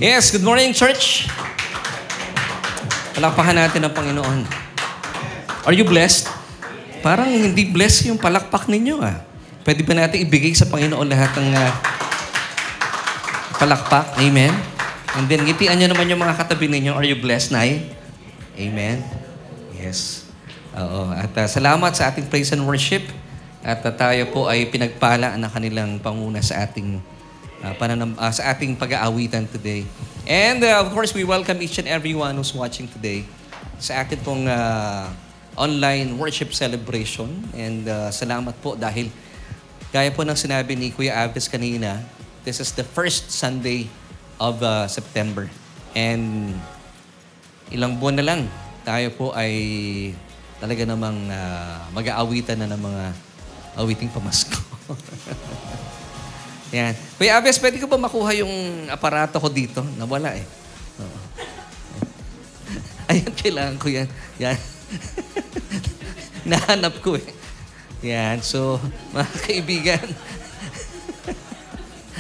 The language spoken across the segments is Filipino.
Yes, good morning, church. Palakpakan natin ang Panginoon. Are you blessed? Parang hindi blessed yung palakpak ninyo Pwede ba natin ibigay sa Panginoon lahat ng palakpak? Amen? And then, ngitian nyo naman yung mga katabi ninyo. Are you blessed, Nay? Amen? Yes. Oo. At salamat sa ating praise and worship. At tayo po ay pinagpala ng kanilang panguna sa ating sa ating pag-aawitan today. And of course, we welcome each and everyone who's watching today sa ating pong online worship celebration. And salamat po dahil gaya po ng sinabi ni Kuya Avis kanina, this is the first Sunday of September. And ilang buwan na lang, tayo po ay talaga namang mag-aawitan na ng mga awiting pamasko. Yan. Kuya Aves, pwede ko ba makuha yung aparato ko dito? Nawala Oo. Ayan, kailangan ko yan. Yan. Nahanap ko Yan. So, mga kaibigan.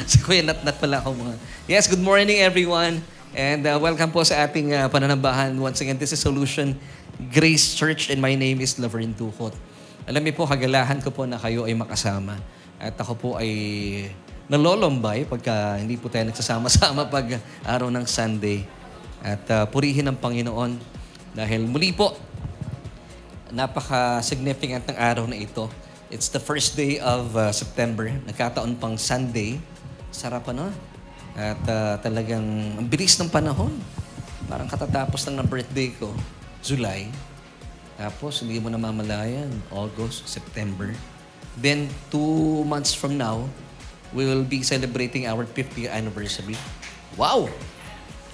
Si Kuya Nat-Nat pala ako mga. Yes, good morning everyone. And welcome po sa ating pananambahan. Once again, this is Solution Grace Church and my name is Laverne Ducot. Alam niyo po, kagalahan ko po na kayo ay makasama. At ako po ay nalolombay pagka hindi po tayo nagsasama-sama pag araw ng Sunday. At purihin ang Panginoon dahil muli po, napaka-significant ng araw na ito. It's the first day of September. Nagkataon pang Sunday. Sarap At talagang ang bilis ng panahon. Parang katatapos lang ng birthday ko, July. Tapos hindi mo namamalayan, August, September. Then 2 months from now, we will be celebrating our 50th anniversary. Wow!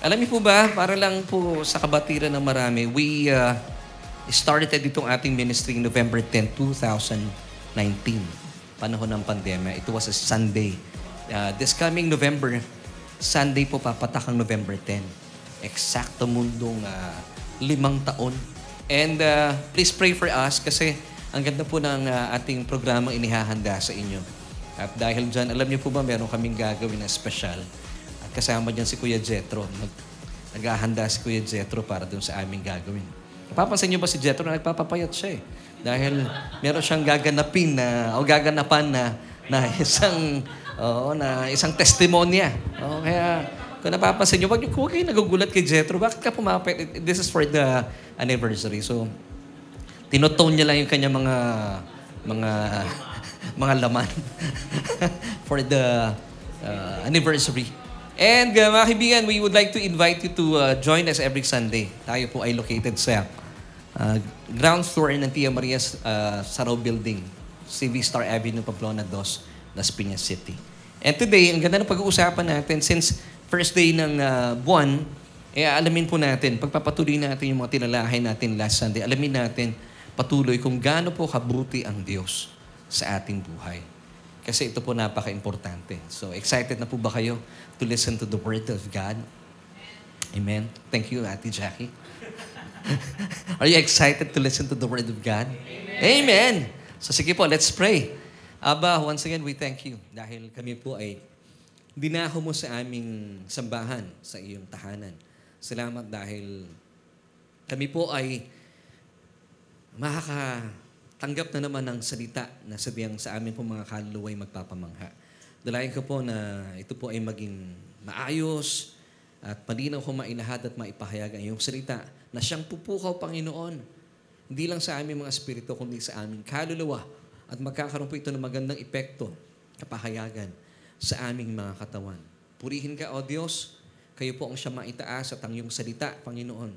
Alam niyo po ba, para lang po sa kabatiran ng marami, we started itong ating ministry November 10, 2019. Panahon ng pandemya. It was a Sunday. This coming November, Sunday po papatak ang November 10. Eksakto mundong 5 taon. And please pray for us kasi ang ganda po ng ating programang inihahanda sa inyo. At dahil dyan, alam niyo po ba, meron kaming gagawin na special. At kasama dyan si Kuya Jetro. Naghahanda si Kuya Jetro para dun sa aming gagawin. Napapansin niyo ba si Jetro na nagpapapayat siya Dahil meron siyang gaganapan na isang testimonya. Kaya kung napapansin niyo, huwag kayo nagugulat kay Jetro. Bakit ka pumapayat? This is for the anniversary. So, tinotone niya lang yung kanya mga laman for the anniversary. And mga kaibigan, we would like to invite you to join us every Sunday. Tayo po ay located sa ground floor ng Tia Maria's Sarao Building, CV Star Avenue, Pamplona 2, Las Piñas City. And today, ang ganda ng pag-uusapan natin, since first day ng buwan, alamin po natin, pagpapatuloy natin yung mga tinalahin natin last Sunday, alamin natin patuloy kung gaano po kabuti ang Diyos sa ating buhay. Kasi ito po napaka-importante. So, excited na po ba kayo to listen to the Word of God? Amen. Thank you, Ate Jackie. Are you excited to listen to the Word of God? Amen. Amen. So, sige po, let's pray. Aba, once again, we thank you dahil kami po ay dinaho mo sa aming sambahan sa iyong tahanan. Salamat dahil kami po ay makakatanggap na naman ng salita na sabihan sa amin po mga kaluluwa ay magpapamangha. Dalayan ko po na ito po ay maging maayos at malinaw ko mailahad at maipahayag ang iyong salita na siyang pupukaw, Panginoon. Hindi lang sa aming mga espiritu, kundi sa aming kaluluwa. At magkakaroon po ito ng magandang epekto, kapahayagan sa aming mga katawan. Purihin ka, O Diyos. Kayo po ang siya maitaas at ang iyong salita, Panginoon,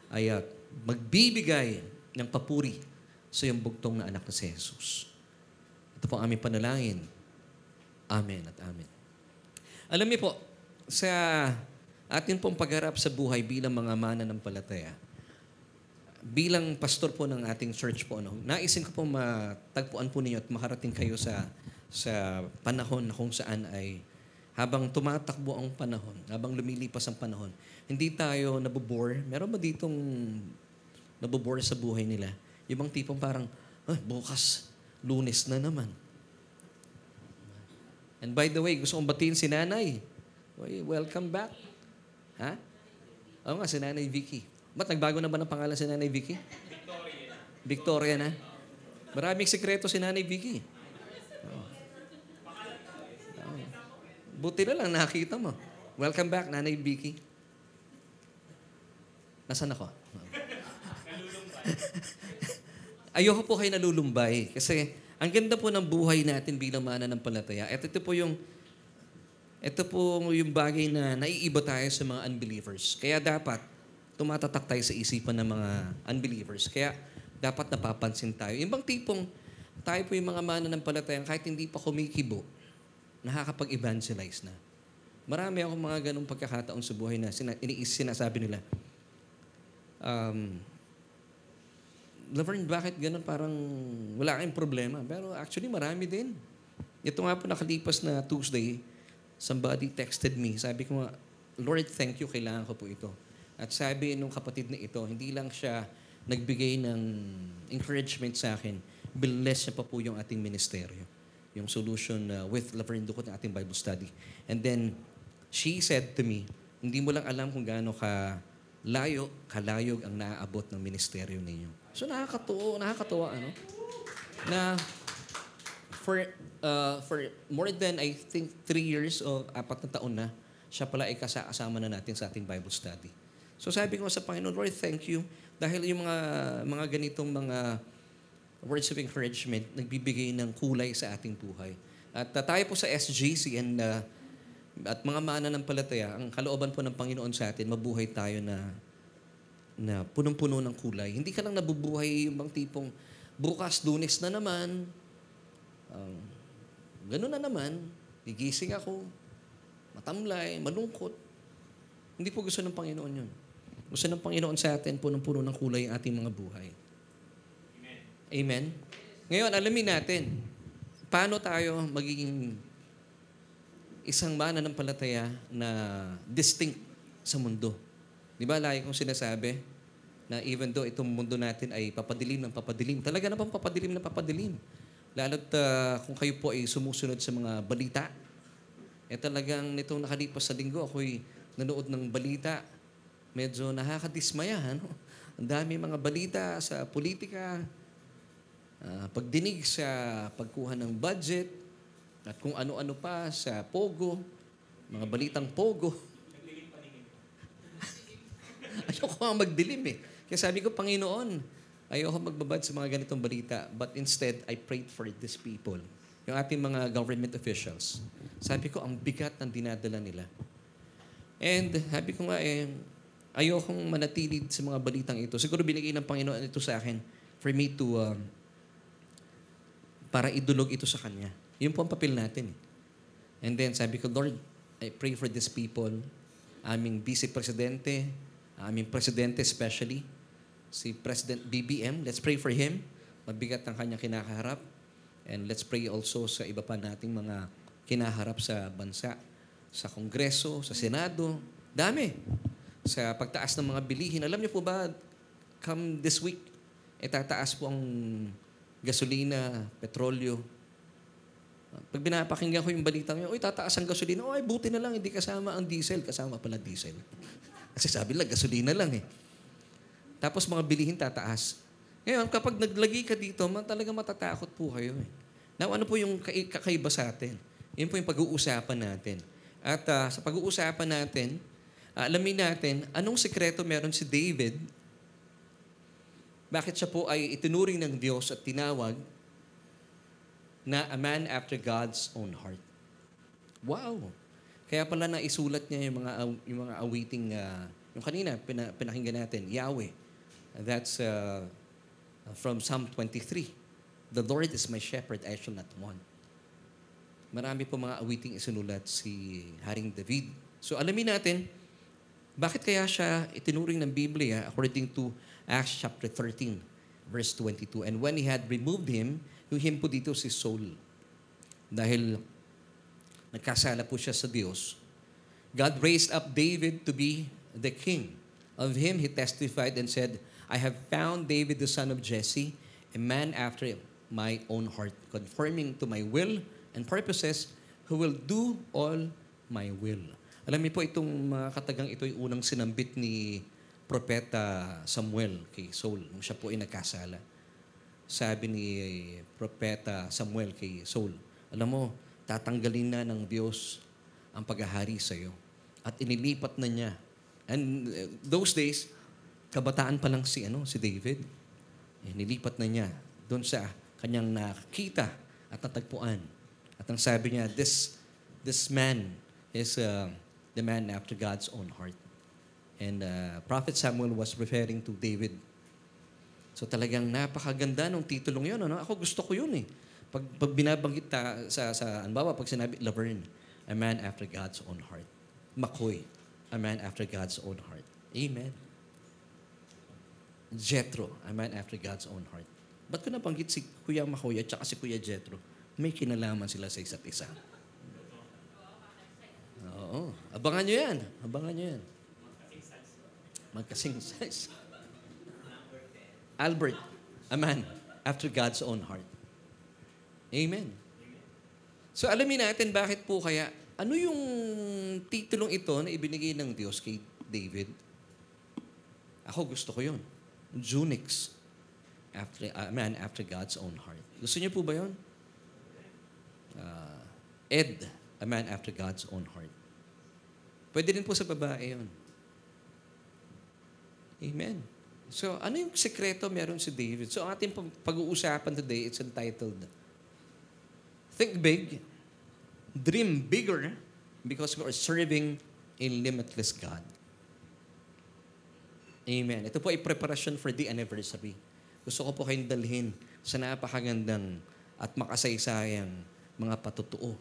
ay magbibigay ng papuri sa iyong bugtong na anak na si Jesus. Ito po ang aming panalangin. Amen at amen. Alam niyo po, sa atin pong pagharap sa buhay bilang mga mananampalataya, bilang pastor po ng ating church po, naisin ko po matagpuan po ninyo at makarating kayo sa panahon na kung saan ay habang tumatakbo ang panahon, habang lumilipas ang panahon, hindi tayo nabobore. Meron ba ditong nabobore sa buhay nila? Yung bang tipong parang, bukas, Lunes na naman. And by the way, gusto kong batiin si Nanay. Welcome back. Ha? Oo nga, si Nanay Vicky. Ba't nagbago na ba ng pangalan si Nanay Vicky? Victoria na. Maraming sikreto si Nanay Vicky. Buti na lang nakita mo. Welcome back, Nanay Vicky. Nasaan ako? Ayoko po kayo nalulumbay kasi ang ganda po ng buhay natin bilang mananampalataya. At ito po yung bagay na naiiba tayo sa mga unbelievers. Kaya dapat tumatatak tayo sa isipan ng mga unbelievers. Kaya dapat napapansin tayo. Yung bang tipong tayo po yung mga mananampalataya kahit hindi pa kumikibo, nakakapag-evangelize na. Marami akong mga ganong pagkakataon sa buhay na sinasabi nila, Laverne, bakit ganun parang wala kayong problema? Pero actually, marami din. Ito nga po nakalipas na Tuesday, somebody texted me. Sabi ko nga, Lord, thank you, kailangan ko po ito. At sabi nung kapatid na ito, hindi lang siya nagbigay ng encouragement sa akin, bless niya pa po yung ating ministeryo. Yung solution with Laverne Ducot ng ating Bible study. And then, she said to me, hindi mo lang alam kung gaano kalayog ang naaabot ng ministeryo ninyo. So nakakatuwa ano? Na for more than I think 3 years o 4 na taon na, siya pala ay kasama na natin sa ating Bible study. So sabi ko sa Panginoon, Lord, thank you. Dahil yung mga ganitong mga words of encouragement, nagbibigay ng kulay sa ating buhay. At tayo po sa SGC at mga mananampalataya, ang kalooban po ng Panginoon sa atin, mabuhay tayo na punong-puno ng kulay. Hindi ka lang nabubuhay yung bang tipong bukas, Lunes na naman, gano'n na naman, gigising ako, matamlay, malungkot. Hindi po gusto ng Panginoon yun. Gusto ng Panginoon sa atin, punong-puno ng kulay ang ating mga buhay. Amen. Amen? Ngayon, alamin natin, paano tayo magiging isang mananampalataya na distinct sa mundo. Di ba, lagi kong sinasabi na even though itong mundo natin ay papadilim ng papadilim, talaga na pang papadilim ng papadilim. Lalo't kung kayo po ay sumusunod sa mga balita, talagang nitong nakalipas sa linggo, ako'y nanood ng balita, medyo nakakadismaya. Ano? Ang dami mga balita sa politika, pagdinig sa pagkuha ng budget, at kung ano-ano pa sa Pogo, mga balitang Pogo. Ayoko nga magdilim eh. Kaya sabi ko, Panginoon, ayoko magbabad sa mga ganitong balita. But instead, I prayed for these people. Yung ating mga government officials. Sabi ko, ang bigat ng dinadala nila. And sabi ko nga ayokong manatili sa mga balitang ito. Siguro binigay ng Panginoon ito sa akin for me to, para idulog ito sa Kanya. Yun po ang papel natin. And then sabi ko, Lord, I pray for these people. Aming Vice Presidente, aming Presidente especially, si President BBM. Let's pray for him. Mabigat ang kanyang kinakaharap. And let's pray also sa iba pa nating mga kinaharap sa bansa, sa Kongreso, sa Senado. Dami. Sa pagtaas ng mga bilihin. Alam niyo po ba, come this week, tataas po ang gasolina, petrolyo. Pag binapakinggan ko yung balita ngayon, tataas ang gasolina. Buti na lang, hindi kasama ang diesel. Kasama pala diesel. Kasi sabi lang, gasolina lang eh. Tapos mga bilihin tataas. Ngayon, kapag naglagi ka dito, talaga matatakot po kayo eh. Now, ano po yung kakaiba sa atin? Yun po yung pag-uusapan natin. At sa pag-uusapan natin, alamin natin, anong sekreto meron si David? Bakit siya po ay itinuring ng Diyos at tinawag na a man after God's own heart? Wow! Kaya pala naisulat niya yung mga awiting, yung kanina pinakinggan natin, Yahweh. That's from Psalm 23. The Lord is my shepherd, I shall not want. Marami po mga awiting isinulat si Haring David. So alamin natin, bakit kaya siya itinuring ng Biblia according to Acts chapter 13, verse 22. And when he had removed him, yung him po dito si Saul. Dahil nagkasala po siya sa Diyos, God raised up David to be the king. Of him he testified and said, I have found David the son of Jesse, a man after my own heart, conforming to my will and purposes, who will do all my will. Alam niyo po, itong mga katagang ito ay unang sinambit ni Propeta Samuel kay Saul nung siya po ay nagkasala. Sabi ni Propeta Samuel kay Saul, alam mo, tatanggalin na ng Diyos ang paghahari sa iyo. At inilipat na niya. And those days, kabataan pa lang si David. Nilipat na niya doon sa kanyang nakita at natagpuan. At ang sabi niya, this man is the man after God's own heart. And Prophet Samuel was referring to David. So talagang napakaganda ng titulong yun. Ano? Ako gusto ko yun eh. Pag binabanggit pag sinabi, Laverne, a man after God's own heart. McCoy, a man after God's own heart. Amen. Jethro, a man after God's own heart. Ba't ko nabanggit si Kuya McCoy at saka si Kuya Jethro? May kinalaman sila sa isa't isa. Oo. Abangan nyo yan. Abangan nyo yan. Magkasing size. Albert, a man after God's own heart. Amen. So alamin natin bakit po kaya, ano yung titulong ito na ibinigay ng Diyos kay David? Ako gusto ko yun. Junix, a man after God's own heart. Gusto niyo po ba yun? Ed, a man after God's own heart. Pwede din po sa babae yun. Amen. So, ano yung sekreto meron si David? So, ang ating pag-uusapan today, it's entitled, Think Big, Dream Bigger, because we are serving a limitless God. Amen. Ito po ay preparation for the anniversary. Gusto ko po kayong dalhin sa napakagandang at makasaysayang mga patutuo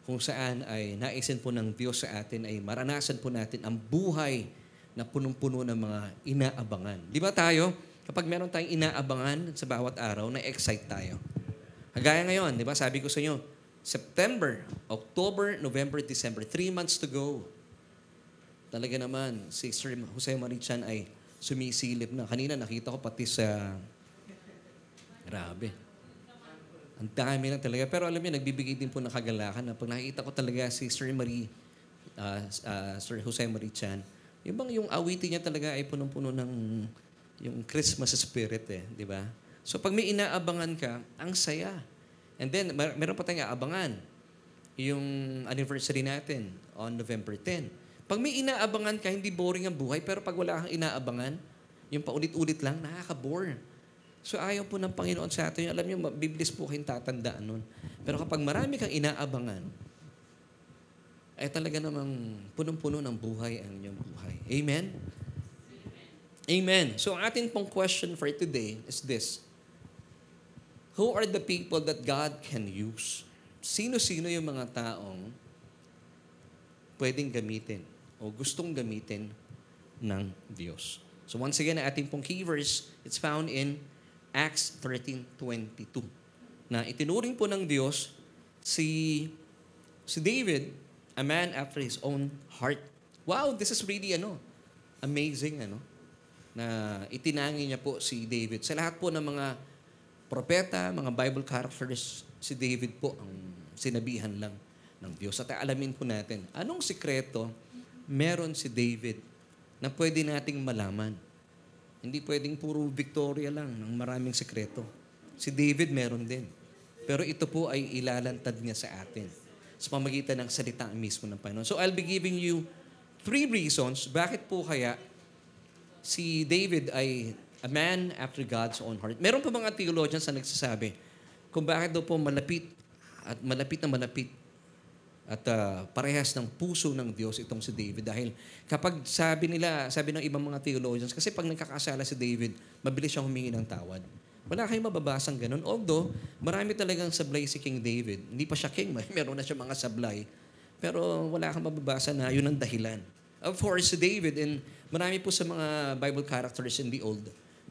kung saan ay naisin po ng Diyos sa atin ay maranasan po natin ang buhay na punong-puno ng mga inaabangan. Di ba tayo, kapag meron tayong inaabangan sa bawat araw, na-excite tayo. Kagaya ngayon, di ba, sabi ko sa inyo, September, October, November, December, 3 months to go. Talaga naman, si Sir Jose Marichan ay sumisilip na. Kanina nakita ko pati sa... Grabe. Ang dami na talaga. Pero alam niyo, nagbibigay din po ng kagalakan na pag nakikita ko talaga si Sir Jose Marichan, yung awitin niya talaga ay punong-puno ng yung Christmas spirit eh, di ba? So pag may inaabangan ka, ang saya. And then, meron pa tayong aabangan. Yung anniversary natin on November 10. Pag may inaabangan ka, hindi boring ang buhay. Pero pag wala kang inaabangan, yung paulit-ulit lang, nakaka-bore. So ayaw po ng Panginoon sa atin. Alam niyo, biblis po kayong tatandaan nun. Pero kapag marami kang inaabangan, ay talaga namang punong-puno ng buhay ang inyong buhay. Amen? Amen. So ang ating pong question for today is this. Who are the people that God can use? Sino-sino yung mga taong pwedeng gamitin o gustong gamitin ng Diyos? So once again, ang ating pong key verse, it's found in Acts 13:22. Na itinuring po ng Diyos si David, a man after his own heart. Wow, this is really amazing na itinangi niya po si David. Sa lahat po ng mga propeta, mga Bible characters, si David po ang sinabihan lang ng Diyos. At alamin po natin, anong sikreto meron si David na pwede nating malaman? Hindi pwedeng puro Victoria lang ng maraming sikreto. Si David meron din. Pero ito po ay ilalantad niya sa atin sa pamagitan ng salita mismo ng Panginoon. So I'll be giving you 3 reasons bakit po kaya si David ay a man after God's own heart. Meron pa mga theologians na nagsasabi kung bakit daw po malapit at parehas ng puso ng Diyos itong si David. Dahil kapag sabi ng ibang mga theologians, kasi pag nagkakasala si David, mabilis siyang humingi ng tawad. Wala kayong mababasang ganun. Although, marami talagang sablay si King David. Hindi pa siya king, meron na siya mga sablay. Pero wala kang mababasa na yun ang dahilan. Of course, si David, and marami po sa mga Bible characters in the Old,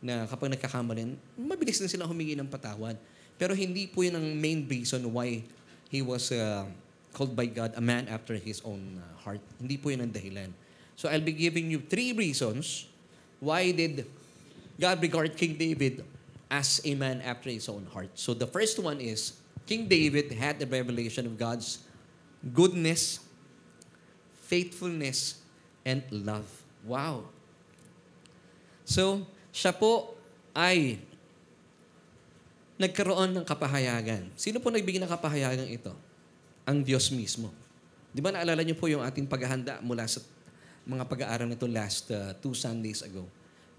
na kapag nagkakamali, mabilis din silang humingi ng patawad. Pero hindi po yun ang main reason why he was called by God a man after his own heart. Hindi po yun ang dahilan. So I'll be giving you 3 reasons why did God regard King David as a man after his own heart. So the first one is, King David had the revelation of God's goodness, faithfulness, and love. Wow. So, siya po ay nagkaroon ng kapahayagan. Sino po nagbigay ng kapahayagan ito? Ang Diyos mismo. Di ba naalala niyo po yung ating paghahanda mula sa mga pag-aaral nito last 2 Sundays ago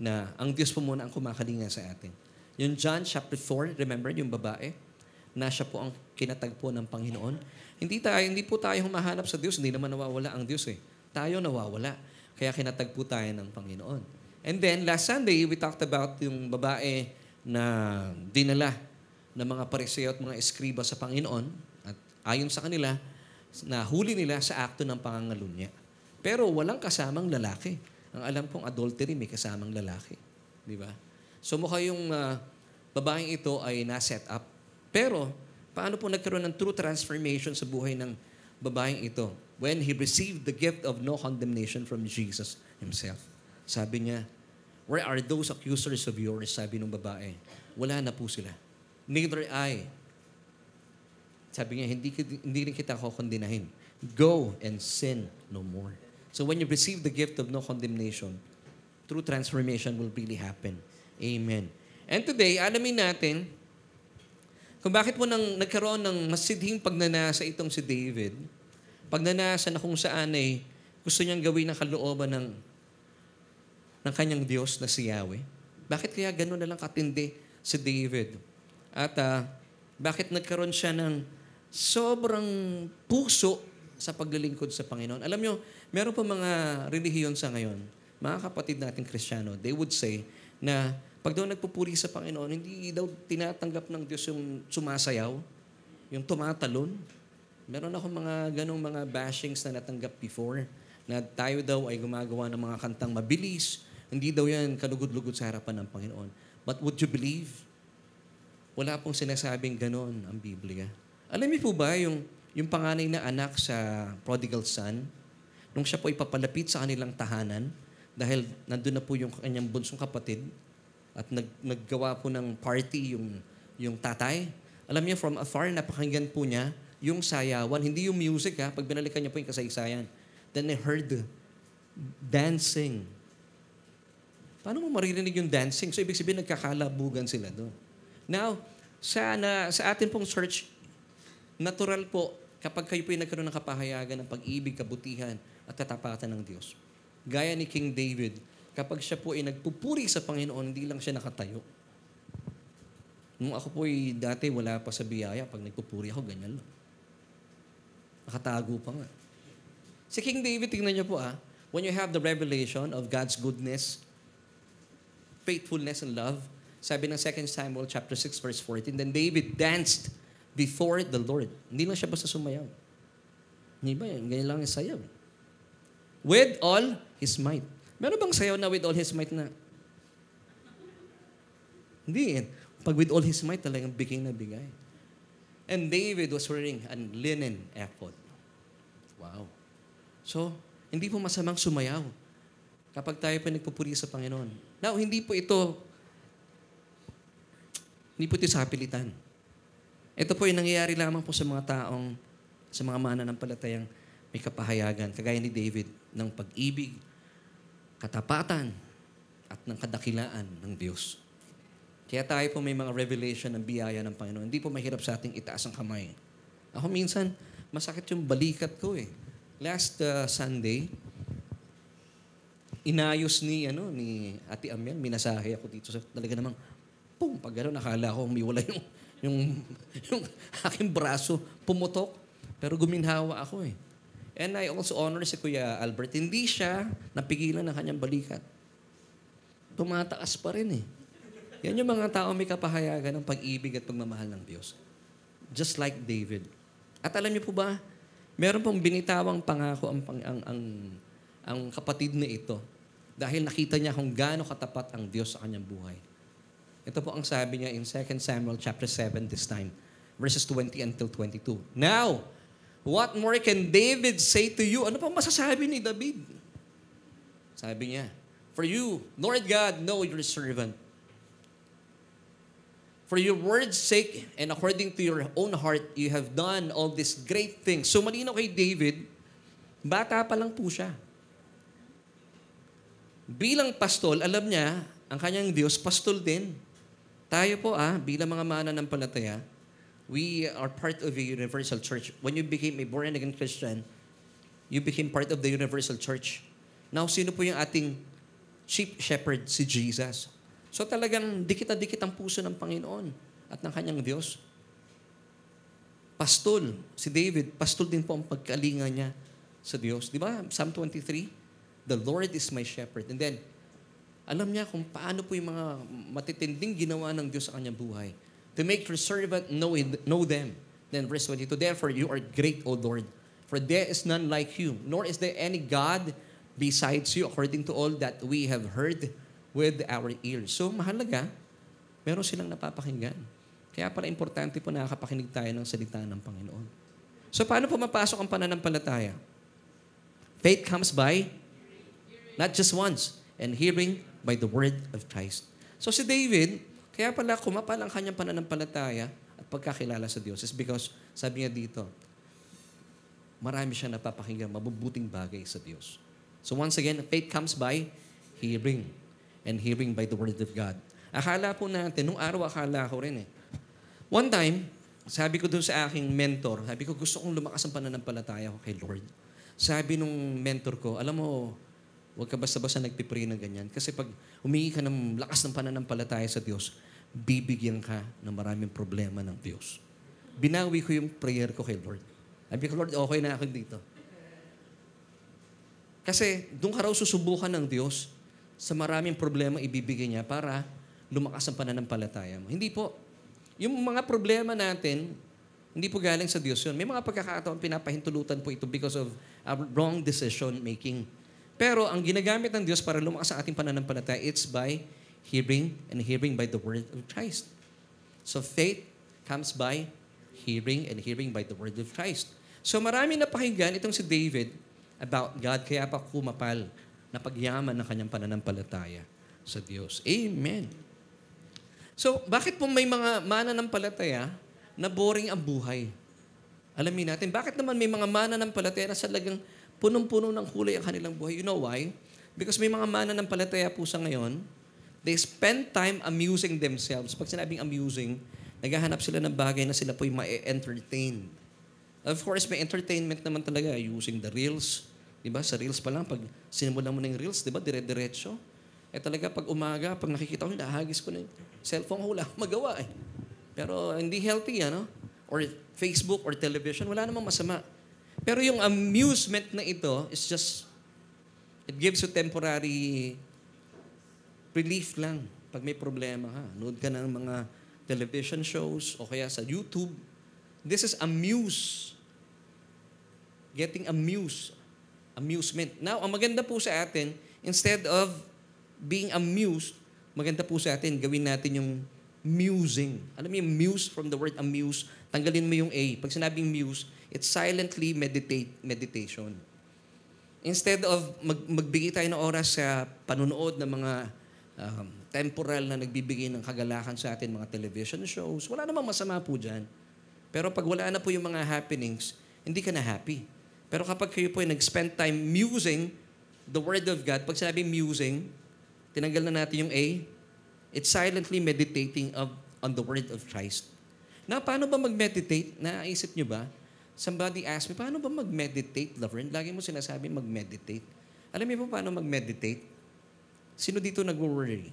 na ang Diyos po muna ang kumakalinga sa atin. Yung John chapter 4, remember yung babae na siya po ang kinatagpo ng Panginoon. Hindi po tayo humahanap sa Diyos, hindi naman nawawala ang Diyos eh. Tayo nawawala. Kaya kinatagpo tayo ng Panginoon. And then last Sunday, we talked about yung babae na dinala ng mga pariseo at mga eskriba sa Panginoon at ayon sa kanila, nahuli nila sa akto ng pangangalunya. Pero walang kasamang lalaki. Ang alam kong adultery may kasamang lalaki. Di ba? So mukha yung babaeng ito ay na-set up. Pero paano po nagkaroon ng true transformation sa buhay ng babaeng ito? When he received the gift of no condemnation from Jesus himself. Sabi niya, "Where are those accusers of yours?" Sabi ng babae. Wala na po sila. "Neither I." Sabi niya, hindi rin kita kukondinahin. Go and sin no more. So when you receive the gift of no condemnation, true transformation will really happen. Amen. And today, alamin natin kung bakit po nagkaroon ng masidhing pagnanasa itong si David. Pagnanasa na kung saan ay gusto niyang gawin ang kalooban ng kanyang Diyos na si Yahweh. Bakit kaya gano'n na lang katindi si David? At bakit nagkaroon siya ng sobrang puso sa paglilingkod sa Panginoon? Alam nyo, meron pa mga relihiyon sa ngayon, mga kapatid nating Kristiyano, they would say na pag daw nagpupuri sa Panginoon, hindi daw tinatanggap ng Diyos yung sumasayaw, yung tumatalon. Meron ako mga ganong mga bashings na natanggap before, na tayo daw ay gumagawa ng mga kantang mabilis, hindi daw yan kalugod-lugod sa harapan ng Panginoon. But would you believe? Wala pong sinasabing ganon ang Biblia. Alam niyo po ba yung panganay na anak sa prodigal son, nung siya po ipapalapit sa kanilang tahanan, dahil nandun na po yung kanyang bunsong kapatid, at naggawa po ng party yung tatay. Alam niyo, from afar, napakinggan po niya yung sayawan. Hindi yung music, ha. Pag binalikan niya po yung kasaysayan. Then I heard dancing. Paano mo maririnig yung dancing? So, ibig sabihin, nagkakalabugan sila doon. Now, sa atin pong church, natural po, kapag kayo po yung nagkaroon ng kapahayagan ng pag-ibig, kabutihan, at katapatan ng Diyos. Gaya ni King David, kapag siya po ay nagpupuri sa Panginoon, hindi lang siya nakatayo. Nung ako po ay dati wala pa sa biyaya, pag nagpupuri ako, ganyan lang. Nakatago pa nga. Si King David, tingnan niyo po when you have the revelation of God's goodness, faithfulness, and love, sabi ng 2 Samuel chapter 6, verse 14, then David danced before the Lord. Hindi lang siya basta sumayaw. Hindi ba yan? Ganyan lang yung sayaw. With all his might. Meron bang sayaw na with all his might na? Hindi. Pag with all his might, talagang bigay na bigay. And David was wearing a linen ephod. Wow. So, hindi po masamang sumayaw kapag tayo pa nagpupuri sa Panginoon. Now, hindi po ito sa kapilitan. Ito po yung nangyayari lamang po sa mga taong, sa mga mananampalatayang may kapahayagan, kagaya ni David, ng pag-ibig, katapatan, at ng kadakilaan ng Diyos. Kaya tayo po may mga revelation ng biyaya ng Panginoon. Hindi po mahirap sa ating itaas ang kamay. Ako minsan, masakit yung balikat ko eh. Last Sunday, inayos ni Ate Amel, minasahe ako dito. Talaga namang, pum, pag gano'n, nakala ko umiwala yung aking braso, pumutok. Pero guminhawa ako eh. And I also honor si Kuya Albert. Hindi siya napigilan ng kanyang balikat. Tumataas pa rin eh. Yan yung mga tao may kapahayagan ng pag-ibig at pagmamahal ng Diyos. Just like David. At alam niyo po ba, meron pong binitawang pangako ang kapatid na ito dahil nakita niya kung gaano katapat ang Diyos sa kanyang buhay. Ito po ang sabi niya in 2 Samuel chapter 7 this time, verses 20 until 22. Now, what more can David say to you? Ano pa masasabi ni David? Sabi niya, for you, Lord God, know your servant. For your word's sake and according to your own heart, you have done all these great things. So malinaw kay David Bata pa lang po siya. Bilang pastol, alam niya, ang kanyang Diyos, pastol din. Tayo po bilang mga mananampalataya, we are part of a universal church. When you became a born-again Christian, you became part of the universal church. Now, sino po yung ating chief shepherd? Si Jesus. So talagang dikit na dikit ang puso ng Panginoon at ng kanyang Diyos. Pastol. Si David, pastol din po ang pagkalinga niya sa Diyos. Di ba? Psalm 23, the Lord is my shepherd. And then, alam niya kung paano po yung mga matitinding ginawa ng Diyos sa kanyang buhay. To make your servant know them. Then verse 22, therefore you are great, O Lord, for there is none like you, nor is there any God besides you, according to all that we have heard with our ears. So mahalaga, meron silang napapakinggan. Kaya pala importante po nakakapakinig tayo ng salita ng Panginoon. So paano po mapasok ang pananampalataya? Faith comes by, not just once, and hearing by the word of Christ. So si David, kaya pala kumapal ang kanyang pananampalataya at pagkakilala sa Diyos is because, sabi niya dito, marami siya napapakinggan, mabubuting bagay sa Diyos. So once again, faith comes by hearing, and hearing by the word of God. Akala po natin, nung araw akala ko rin One time, sabi ko dun sa aking mentor, sabi ko gusto kong lumakas ang pananampalataya ko kay Lord. Sabi nung mentor ko, alam mo, huwag ka basta-basta nagpipray na ganyan. Kasi pag humingi ka ng lakas ng pananampalataya sa Diyos, bibigyan ka ng maraming problema ng Diyos. Binawi ko yung prayer ko kay Lord. Sabi ko, Lord, okay na ako dito. Kasi doon ka raw susubukan ng Diyos sa maraming problema ibibigay niya para lumakas ang pananampalataya mo. Hindi po. Yung mga problema natin, hindi po galing sa Diyos yun. May mga pagkakataon pinapahintulutan po ito because of our wrong decision making. Pero ang ginagamit ng Diyos para lumakas ang ating pananampalataya, it's by hearing and hearing by the word of Christ. So faith comes by hearing and hearing by the word of Christ. So marami na pakinggan itong si David about God, kaya pa kumapal na pagyaman ng kanyang pananampalataya sa Diyos. Amen. So, bakit po may mga mananampalataya na boring ang buhay? Alamin natin, bakit naman may mga mananampalataya na talagang punong-puno ng kulay ang kanilang buhay? You know why? Because may mga mananampalataya po sa ngayon, they spend time amusing themselves. Pag sinabing amusing, naghahanap sila ng bagay na sila po yung ma-entertain. Of course, may entertainment naman talaga using the reels. Diba? Sa reels pa lang, pag sinimulan mo na yung reels, diba? Dire-diretso. Talaga, pag umaga, pag nakikita ko, nahagis ko na yung cellphone ko, wala akong magawa Pero hindi healthy, Or Facebook or television, wala namang masama. Pero yung amusement na ito is just, it gives you temporary relief lang pag may problema ka. Nood ka ng mga television shows o kaya sa YouTube. This is getting amusement. Now, ang maganda po sa atin, instead of being amused, maganda po sa atin, gawin natin yung musing. Alam mo yung muse from the word amuse? Tanggalin mo yung A. Pag sinabing muse, it's silently meditation. Instead of magbigay tayo ng oras sa panunood ng mga temporal na nagbibigay ng kagalakan sa atin, mga television shows, wala namang masama po dyan. Pero pag wala na po yung mga happenings, hindi ka na happy. Pero kapag kayo po ay nag-spend time musing the Word of God, pag sinabing musing, tinanggal na natin yung A, it's silently meditating on the Word of Christ. Na paano ba mag-meditate? Naisip nyo ba? Somebody asked me, paano ba mag-meditate, Laverne? Lagi mo sinasabi mag-meditate. Alam niyo po paano mag-meditate? Sino dito nag-worry?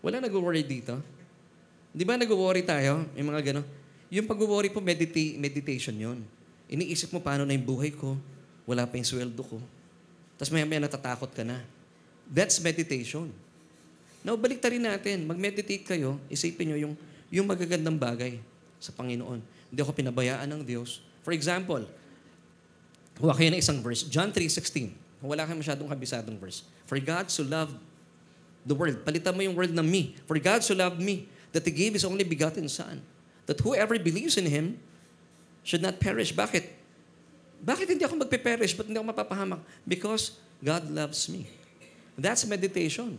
Wala nag-worry dito? Di ba nag-worry tayo? May mga gano'n. Yung pag-worry po, meditation yon. Iniisip mo paano na yung buhay ko, wala pa yung sweldo ko. Tapos maya-maya natatakot ka na. That's meditation. Now, balik rin natin. Mag-meditate kayo, isipin nyo yung magagandang bagay sa Panginoon. Hindi ako pinabayaan ng Diyos. For example, huwa kayo ng isang verse, John 3:16. Wala kayo masyadong kabisadong verse. For God so loved the world. Palitan mo yung word na me. For God so loved me that He gave His only begotten Son, that whoever believes in Him should not perish. Bakit? Bakit hindi ako magpe-perish? Ba't hindi ako mapapahamak? Because God loves me. That's meditation.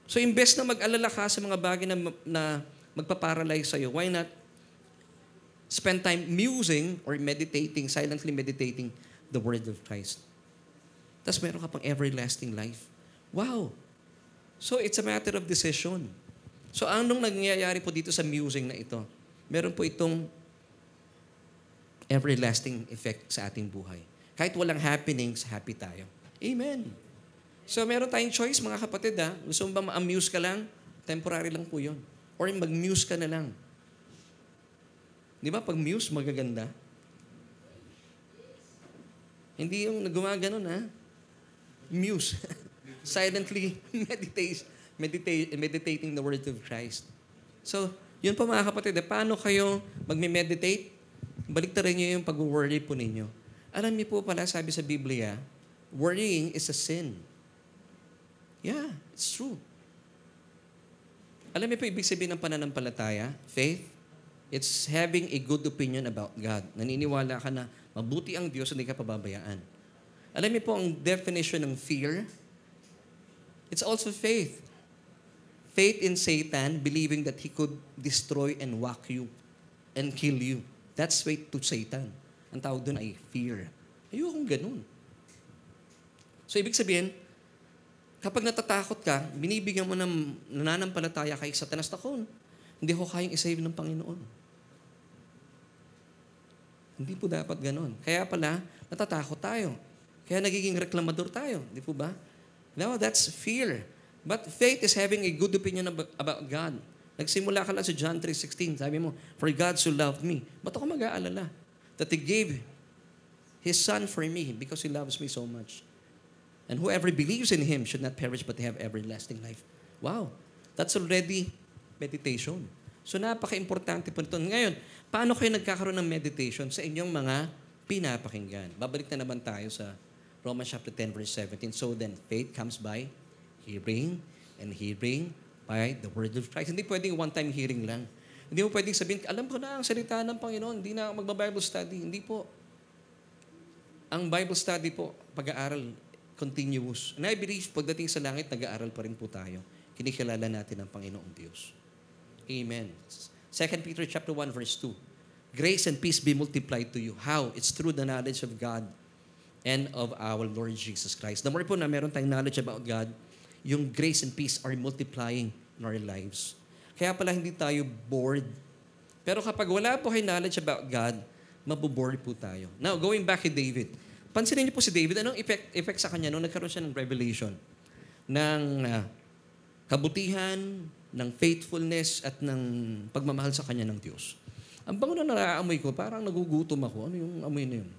So, imbes na mag-alala ka sa mga bagay na magpaparalyze sa'yo, why not Spend time musing or meditating, silently meditating the Word of Christ. Tapos meron ka pang everlasting life. Wow! So it's a matter of decision. So anong nangyayari po dito sa musing na ito? Meron po itong everlasting effect sa ating buhay. Kahit walang happenings, happy tayo. Amen. So meron tayong choice mga kapatid ha. Gusto mo ba ma-amuse ka lang? Temporary lang po yun. Or mag-muse ka na lang. Di ba? Pag muse, magaganda. Hindi yung gumaganon ha. Muse. Silently meditating the Word of Christ. So, yun po mga kapatid. Paano kayo magme-meditate? Baliktarin niyo yung pag-worry po ninyo. Alam niyo po pala, sabi sa Biblia, worrying is a sin. Yeah, it's true. Alam niyo po ibig sabihin ng pananampalataya? Faith? It's having a good opinion about God. Naniniwala ka na mabuti ang Diyos, hindi ka pababayaan. Alam niyo po ang definition ng fear? It's also faith. Faith in Satan, believing that he could destroy and whack you and kill you. That's faith to Satan. Ang tawag doon ay fear. Ayokong ganun. So, ibig sabihin, kapag natatakot ka, binibigyan mo ng nananampalataya kay Satanas na hindi ko kayang isave ng Panginoon. Hindi po dapat ganun. Kaya pala, natatakot tayo. Kaya nagiging reklamador tayo. Di po ba? No, that's fear. But faith is having a good opinion about God. Nagsimula ka lang sa John 3:16. Sabi mo, for God so loved me. Ba't ako mag-aalala? That He gave His Son for me because He loves me so much. And whoever believes in Him should not perish but have everlasting life. Wow. That's already meditation. So napaka-importante po nito. Ngayon, paano kayo nagkakaroon ng meditation sa inyong mga pinapakinggan? Babalik na naman tayo sa Romans chapter 10 verse 17. So then, faith comes by hearing, and hearing by the Word of Christ. Hindi pwedeng one-time hearing lang. Hindi mo pwedeng sabihin, alam ko na ang salita ng Panginoon, hindi na ako magba-Bible study. Hindi po. Ang Bible study po, pag-aaral, continuous. And I believe, pagdating sa langit, nag-aaral pa rin po tayo. Kinikilala natin ang Panginoong Diyos. Amen. 2 Peter chapter 1 verse 2. Grace and peace be multiplied to you. How? It's through the knowledge of God and of our Lord Jesus Christ. The more po na meron tayong knowledge about God, yung grace and peace are multiplying in our lives. Kaya pala hindi tayo bored. Pero kapag wala po kayo knowledge about God, mabobored po tayo. Now, going back to David. Pansinin niyo po si David, anong effect sa kanya nung nagkaroon siya ng revelation? Ng kabutihan, ng faithfulness, at ng pagmamahal sa kanya ng Diyos. Ang bango na naraamoy ko, parang nagugutom ako. Ano yung amoy na yun?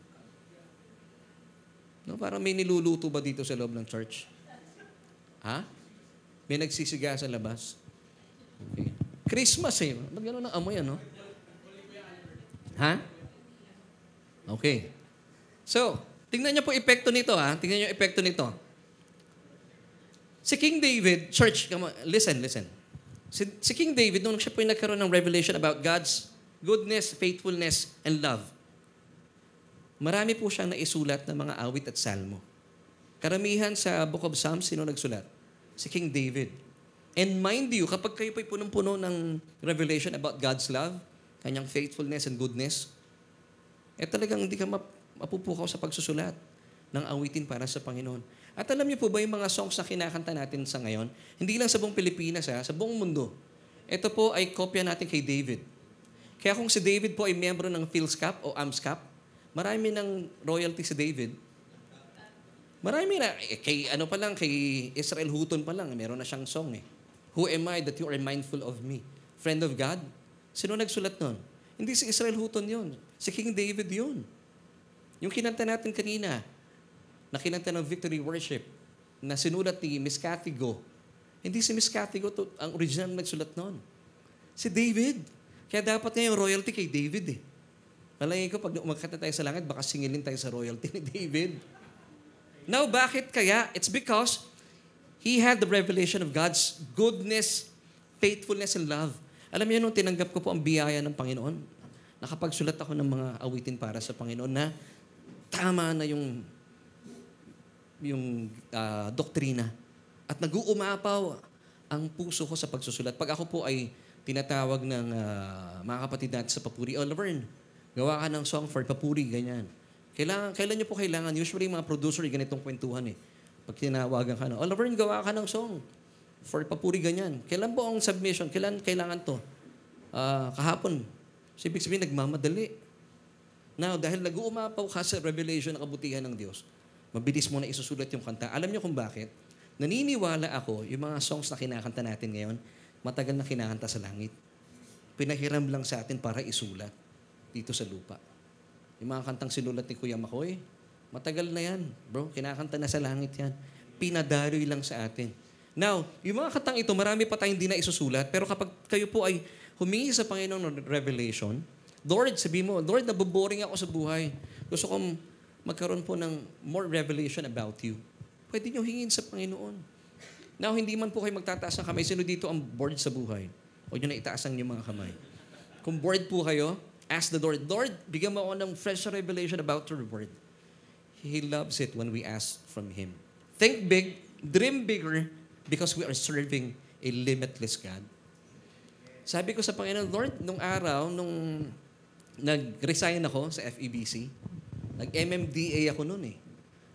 No, parang may niluluto ba dito sa loob ng church? Ha? May nagsisiga sa labas? Okay. Christmas eh. Ba't gano'n ang amoy, ano? Ha? Okay. So, tingnan niyo po epekto nito, ha? Tingnan niyo epekto nito. Si King David, church, listen. Si King David, nung siya po yung nagkaroon ng revelation about God's goodness, faithfulness, and love, marami po siyang naisulat ng mga awit at salmo. Karamihan sa Book of Psalms, sino nagsulat? Si King David. And mind you, kapag kayo po'y punong-puno ng revelation about God's love, kanyang faithfulness and goodness, talagang hindi ka mapupukaw sa pagsusulat ng awitin para sa Panginoon. At alam niyo po ba yung mga songs na kinakanta natin sa ngayon, hindi lang sa buong Pilipinas, sa buong mundo. Ito po ay kopya natin kay David. Kaya kung si David po ay miyembro ng PhilSCAP o AMSCAP, marami ng royalty si David. Marami na. Kay Israel Houghton pa lang, meron na siyang song eh. Who am I that you are mindful of me? Friend of God? Sino nagsulat nun? Hindi si Israel Houghton yun. Si King David yun. Yung kinanta natin kanina, na kinanta ng Victory Worship, na sinulat ni Miss Cathy Go. Hindi si Miss Cathy Go ang original na nagsulat nun. Si David. Kaya dapat ngayon royalty kay David eh. Malay ko, pag umakata tayo sa langit, baka singilin tayo sa royalty ni David. Now, bakit kaya? It's because he had the revelation of God's goodness, faithfulness, and love. Alam niyo, nung tinanggap ko po ang biyaya ng Panginoon, nakapagsulat ako ng mga awitin para sa Panginoon na tama na yung doktrina. At nag-uumapaw ang puso ko sa pagsusulat. Pag ako po ay tinatawag ng mga kapatid natin sa papuri, Laverne, gawa ka ng song for papuri, ganyan. Kailan nyo po kailangan? Usually, mga producer, ganitong kwentuhan eh. Pag tinawagan ka na, Laverne, gawa ka ng song for papuri, ganyan. Kailan po ang submission? Kailangan to? Kahapon. So, ibig sabihin, nagmamadali. Now, dahil nag-uumapaw ka sa revelation ng kabutihan ng Diyos, mabilis mo na isusulat yung kanta. Alam niyo kung bakit? Naniniwala ako, yung mga songs na kinakanta natin ngayon, matagal na kinakanta sa langit. Pinahiram lang sa atin para isulat dito sa lupa. Yung mga kantang sinulat ni Kuya Makoy, matagal na yan, bro. Kinakanta na sa langit yan. Pinadaroy lang sa atin. Now, yung mga kantang ito, marami pa tayong hindi na isusulat, pero kapag kayo po ay humingi sa Panginoon ng revelation, Lord, sabi mo, Lord, naboboring ako sa buhay. Gusto kong magkaroon po ng more revelation about you. Pwede nyo hingin sa Panginoon. Now, hindi man po kayo magtataas ng kamay. Sino dito ang bored sa buhay? Huwag nyo na itaas ang inyong mga kamay. Kung bored po kayo, ask the Lord, Lord, bigyan mo ako ng fresh revelation about your word. He loves it when we ask from Him. Think big, dream bigger, because we are serving a limitless God. Sabi ko sa Panginoon, Lord, nung araw, nung nag-resign ako sa FEBC, nag-MMDA ako noon eh.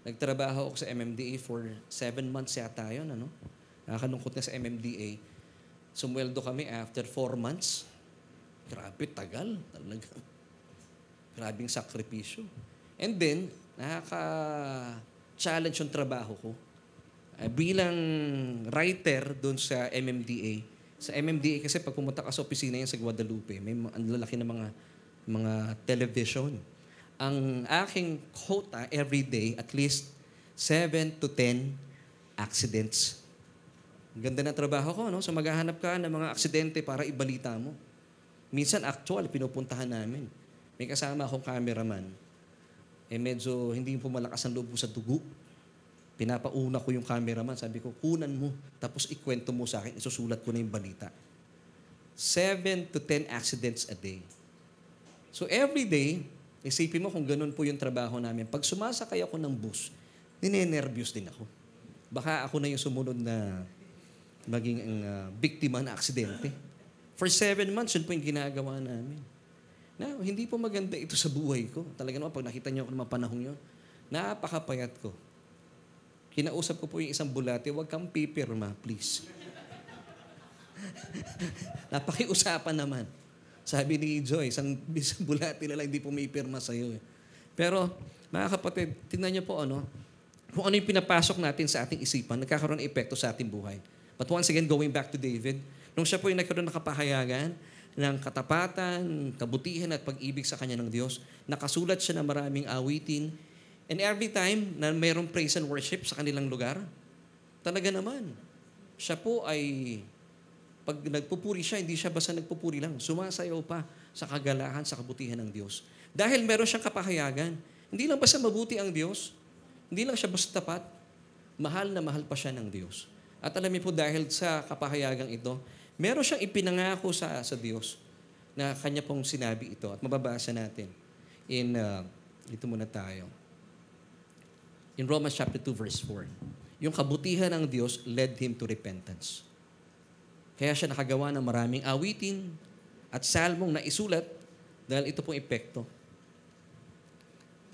Nagtrabaho ako sa MMDA for 7 months yata yun, ano? Nakakalungkot na sa MMDA. Sumweldo kami after 4 months. Grabe, tagal. Talaga. Grabing sakripisyo. And then, nakaka-challenge yung trabaho ko. Bilang writer doon sa MMDA. Sa MMDA kasi pag pumunta ka sa opisina yan sa Guadalupe, may ang lalaki na mga television. Ang aking quota every day, at least 7 to 10 accidents. Ganda na trabaho ko, no? So maghahanap ka ng mga aksidente para ibalita mo. Minsan actual, pinupuntahan namin. May kasama akong cameraman. Medyo hindi po malakas ang loob ko sa dugo. Pinapauna ko yung cameraman. Sabi ko, kunan mo. Tapos ikwento mo sa akin. Isusulat ko na yung balita. 7 to 10 accidents a day. So every day, isipin mo kung ganun po yung trabaho namin. Pag sumasakay ako ng bus, ninenervyos din ako. Baka ako na yung sumunod na maging biktima ng aksidente. For 7 months, yun po yung ginagawa namin. Now, hindi po maganda ito sa buhay ko. Talaga naman, pag nakita niyo ako ng mga panahon yun, napakapayat ko. Kinausap ko po yung isang bulate, huwag kang pipirma, please. Napakiusapan naman. Sabi ni Joy, isang bulate na lang hindi pumipirma sa'yo. Pero, mga kapatid, tingnan niyo po kung ano yung pinapasok natin sa ating isipan, nagkakaroon ng epekto sa ating buhay. But once again, going back to David, nung siya po yung nagkaroon ng kapahayagan, ng katapatan, kabutihan at pag-ibig sa kanya ng Diyos, nakasulat siya ng maraming awitin. And every time na mayroong praise and worship sa kanilang lugar, talaga naman, siya po ay, pag nagpupuri siya, hindi siya basta nagpupuri lang. Sumasayaw pa sa kagalahan, sa kabutihan ng Diyos. Dahil meron siyang kapahayagan. Hindi lang basta mabuti ang Diyos, hindi lang siya basta tapat, mahal na mahal pa siya ng Diyos. At alam niyo po, dahil sa kapahayagang ito, meron siyang ipinangako sa Diyos na kanya pong sinabi ito. At mababasa natin dito muna tayo. In Romans chapter 2, verse 4. Yung kabutihan ng Diyos led him to repentance. Kaya siya nakagawa ng maraming awitin at salmong na isulat dahil ito pong epekto.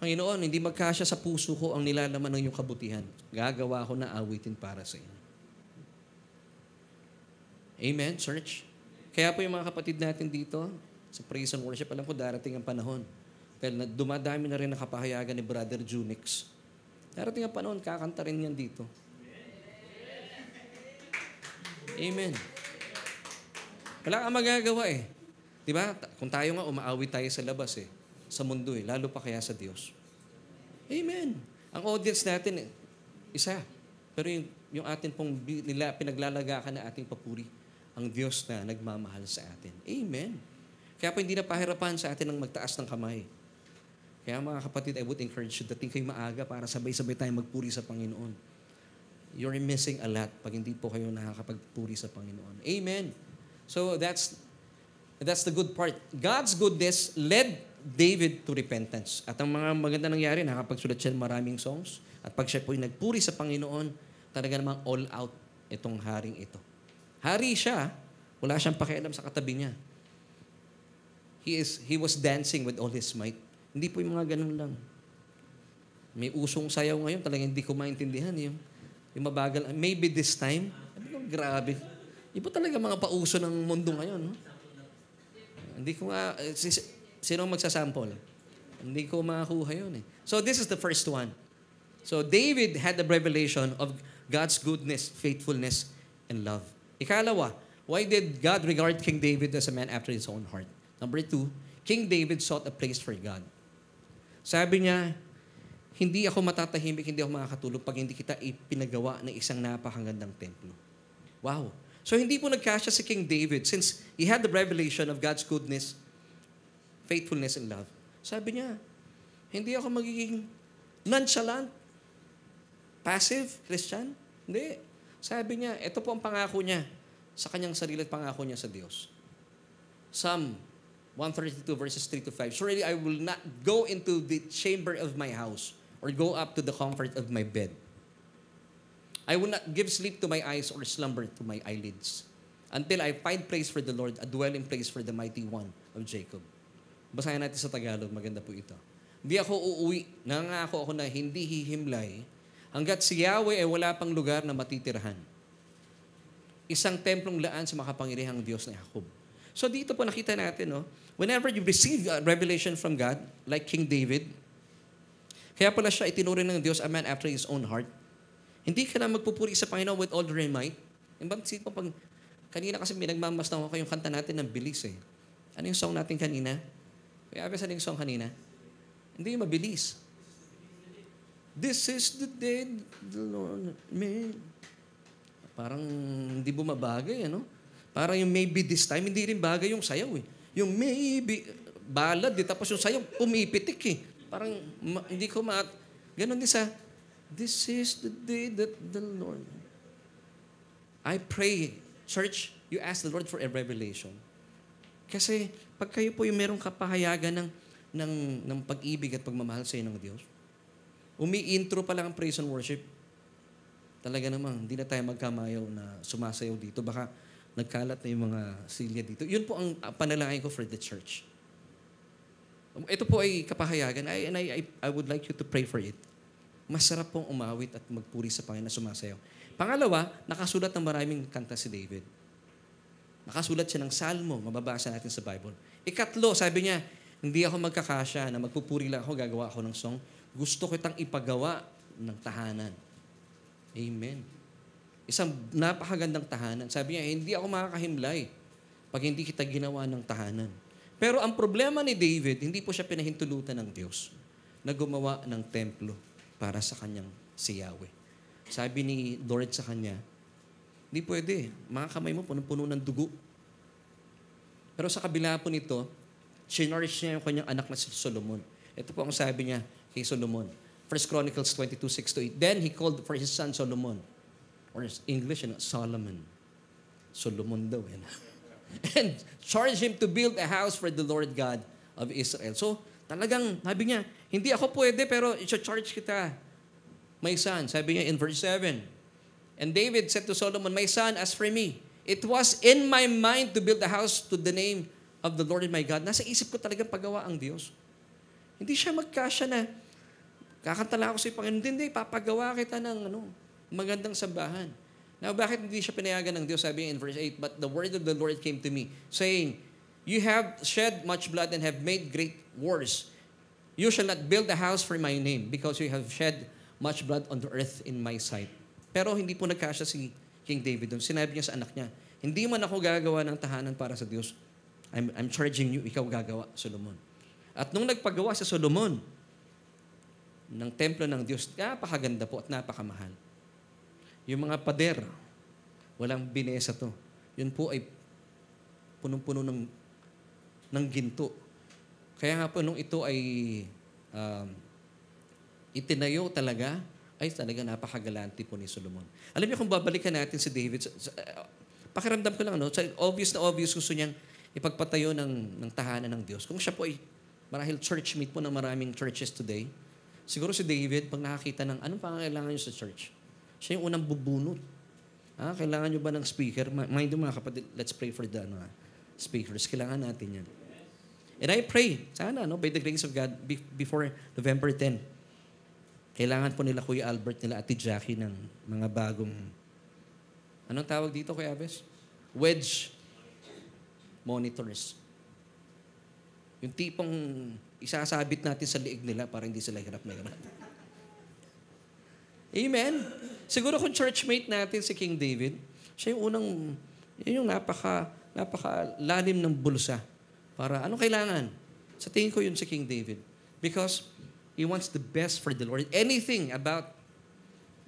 Panginoon, hindi magkasya sa puso ko ang nilalaman ng iyong kabutihan. Gagawa ko na awitin para sa inyo. Amen, church? Kaya po yung mga kapatid natin dito sa praise and worship, alam ko darating ang panahon. Dahil dumadami na rin ang kapahayagan ni Brother Junix. Darating ang panahon, kakanta rin yan dito. Amen. Wala kang magagawa eh. Diba? Kung tayo nga, umaawit tayo sa labas eh. Sa mundo eh. Lalo pa kaya sa Diyos. Amen. Ang audience natin, isa. Pero yung atin pong pinaglalagakan na ating papuri, ang Diyos na nagmamahal sa atin. Amen. Kaya po hindi na pahirapan sa atin ng magtaas ng kamay. Kaya mga kapatid, I would encourage you, dating kayo maaga para sabay-sabay tayong magpuri sa Panginoon. You're missing a lot pag hindi po kayo nakakapagpuri sa Panginoon. Amen. So that's the good part. God's goodness led David to repentance. At ang mga maganda nangyari, nakapagsulat siya ng maraming songs. At pag siya po yung nagpuri sa Panginoon, talaga namang all out itong haring ito. Hari siya, Wala siyang pakialam sa katabi niya. He was dancing with all his might. Hindi po yung mga ganun lang. May usong sayaw ngayon, talagang hindi ko maintindihan. Yung mabagal. Maybe this time. Grabe. Iba talaga mga pauso ng mundo ngayon. No? Hindi ko nga, sino magsasample? Hindi ko makakuha yun eh. So this is the first one. So David had the revelation of God's goodness, faithfulness, and love. Ikalawa, why did God regard King David as a man after his own heart? Number 2, King David sought a place for God. Sabi niya, hindi ako matatahimik, hindi ako makakatulog pag hindi kita ipinagawa ng isang napakagandang templo. Wow. So hindi po nagkasya si King David since he had the revelation of God's goodness, faithfulness, and love. Sabi niya, hindi ako magiging nonchalant, passive Christian. Hindi. Sabi niya, ito po ang pangako niya sa kanyang sarili at pangako niya sa Diyos. Psalm 132 verses 3 to 5. Surely I will not go into the chamber of my house or go up to the comfort of my bed. I will not give sleep to my eyes or slumber to my eyelids until I find place for the Lord, a dwelling place for the mighty one of Jacob. Basahin natin sa Tagalog, maganda po ito. Hindi ako uuwi, nangako ako na hindi hihimlay hanggat si Yahweh ay wala pang lugar na matitirahan. Isang templong laan sa makapangyarihang Diyos na Jacob. So dito po nakita natin, no? Whenever you receive a revelation from God, like King David, kaya pala siya itinuring ng Diyos a man after his own heart. Hindi ka na magpupuri sa Panginoon with all your might. Kanina kasi minagmamasdan ko kayong kanta natin ng bilis eh. Ano yung song natin kanina? Kaya ano yung song kanina? Hindi yung mabilis. This is the day the Lord made. Parang hindi bumabagay, ano? Parang yung maybe this time, hindi rin bagay yung sayaw eh. Yung maybe, balad eh, tapos yung sayaw, pumipitik eh. Parang hindi ko ganon din sa, this is the day that the Lord. I pray, church, you ask the Lord for a revelation. Kasi pag kayo po yung merong kapahayagan ng pag-ibig at pagmamahal sa inyo ng Diyos, umi-intro pa lang ang praise and worship. Talaga namang, hindi na tayo magkamayaw na sumasayaw dito. Baka nagkalat na yung mga silya dito. Yun po ang panalangin ko for the church. Ito po ay kapahayagan. I would like you to pray for it. Masarap pong umawit at magpuri sa Panginoon na sumasayaw. Pangalawa, nakasulat ng maraming kanta si David. Nakasulat siya ng salmo, mababasa natin sa Bible. Ikatlo, sabi niya, hindi ako magkakasya na magpupuri lang ako, gagawa ako ng song. Gusto ko itang ipagawa ng tahanan. Amen. Isang napakagandang tahanan. Sabi niya, hindi ako makakahimlay pag hindi kita ginawa ng tahanan. Pero ang problema ni David, hindi po siya pinahintulutan ng Diyos na gumawa ng templo para sa kanyang si Yahweh. Sabi ni Lord sa kanya, hindi pwede. Mga kamay mo, punong-puno ng dugo. Pero sa kabila po nito, sinurish niya yung kanyang anak na si Solomon. Ito po ang sabi niya kay Solomon. 1 Chronicles 22:6-8. Then he called for his son Solomon. Or English, Solomon. Solomon daw. And charged him to build a house for the Lord God of Israel. So, talagang, sabi niya, hindi ako pwede, pero i-charge kita. My son, sabi niya in verse 7. And David said to Solomon, my son, as for me, it was in my mind to build a house to the name of the Lord my God. Nasa isip ko talagang paggawa ang Diyos. Hindi siya magkasya na, kakantala ako sa Panginoon, hindi, papagawa kita ng magandang sambahan. Now, bakit hindi siya pinayagan ng Diyos? Sabi in verse 8, but the word of the Lord came to me, saying, you have shed much blood and have made great wars. You shall not build a house for my name, because you have shed much blood on the earth in my sight. Pero hindi po nagkasya si King David doon. Sinabi niya sa anak niya, hindi man ako gagawa ng tahanan para sa Diyos. I'm charging you, ikaw gagawa, Solomon. At nung nagpagawa sa Solomon ng templo ng Diyos, napakaganda po at napakamahal. Yung mga pader, walang binesa to. Yun po ay punong-puno ng ginto. Kaya nga po nung ito ay itinayo talaga, ay talaga napakagalante po ni Solomon. Alam niyo kung babalikan natin si David, pakiramdam ko lang, obvious na obvious gusto niyang ipagpatayo ng tahanan ng Diyos. Kung siya po ay marahil church meet po ng maraming churches today, siguro si David, pag nakakita ng anong pangangailangan niyo sa church, siya yung unang bubunot. Kailangan nyo ba ng speaker? Mind you mga kapatid, let's pray for the speakers. Kailangan natin yan. And I pray, sana, by the grace of God, before November 10, kailangan po nila Kuya Albert, nila Ate Jackie ng mga bagong, anong tawag dito, Kuya Abes? Wedge monitors. Yung tipong isasabit natin sa liig nila para hindi sila hirap na hirap. Amen? Siguro kung churchmate natin si King David, siya yung unang, yun yung napaka-lalim ng bulsa. Para, ano kailangan? Sa tingin ko yun si King David. Because he wants the best for the Lord. Anything about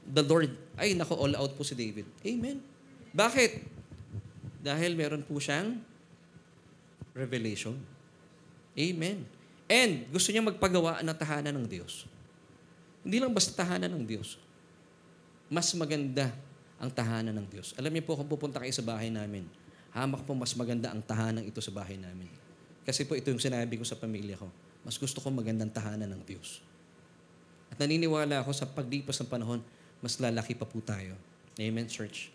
the Lord, ay nako, all out po si David. Amen? Bakit? Dahil meron po siyang revelation. Amen. And gusto niya magpagawa ng tahanan ng Diyos. Hindi lang basta tahanan ng Diyos. Mas maganda ang tahanan ng Diyos. Alam niyo po, kung pupunta kayo sa bahay namin, hamak po mas maganda ang tahanan ito sa bahay namin. Kasi po ito yung sinabi ko sa pamilya ko. Mas gusto ko magandang tahanan ng Diyos. At naniniwala ako sa paglipas ng panahon, mas lalaki pa po tayo. Amen, church?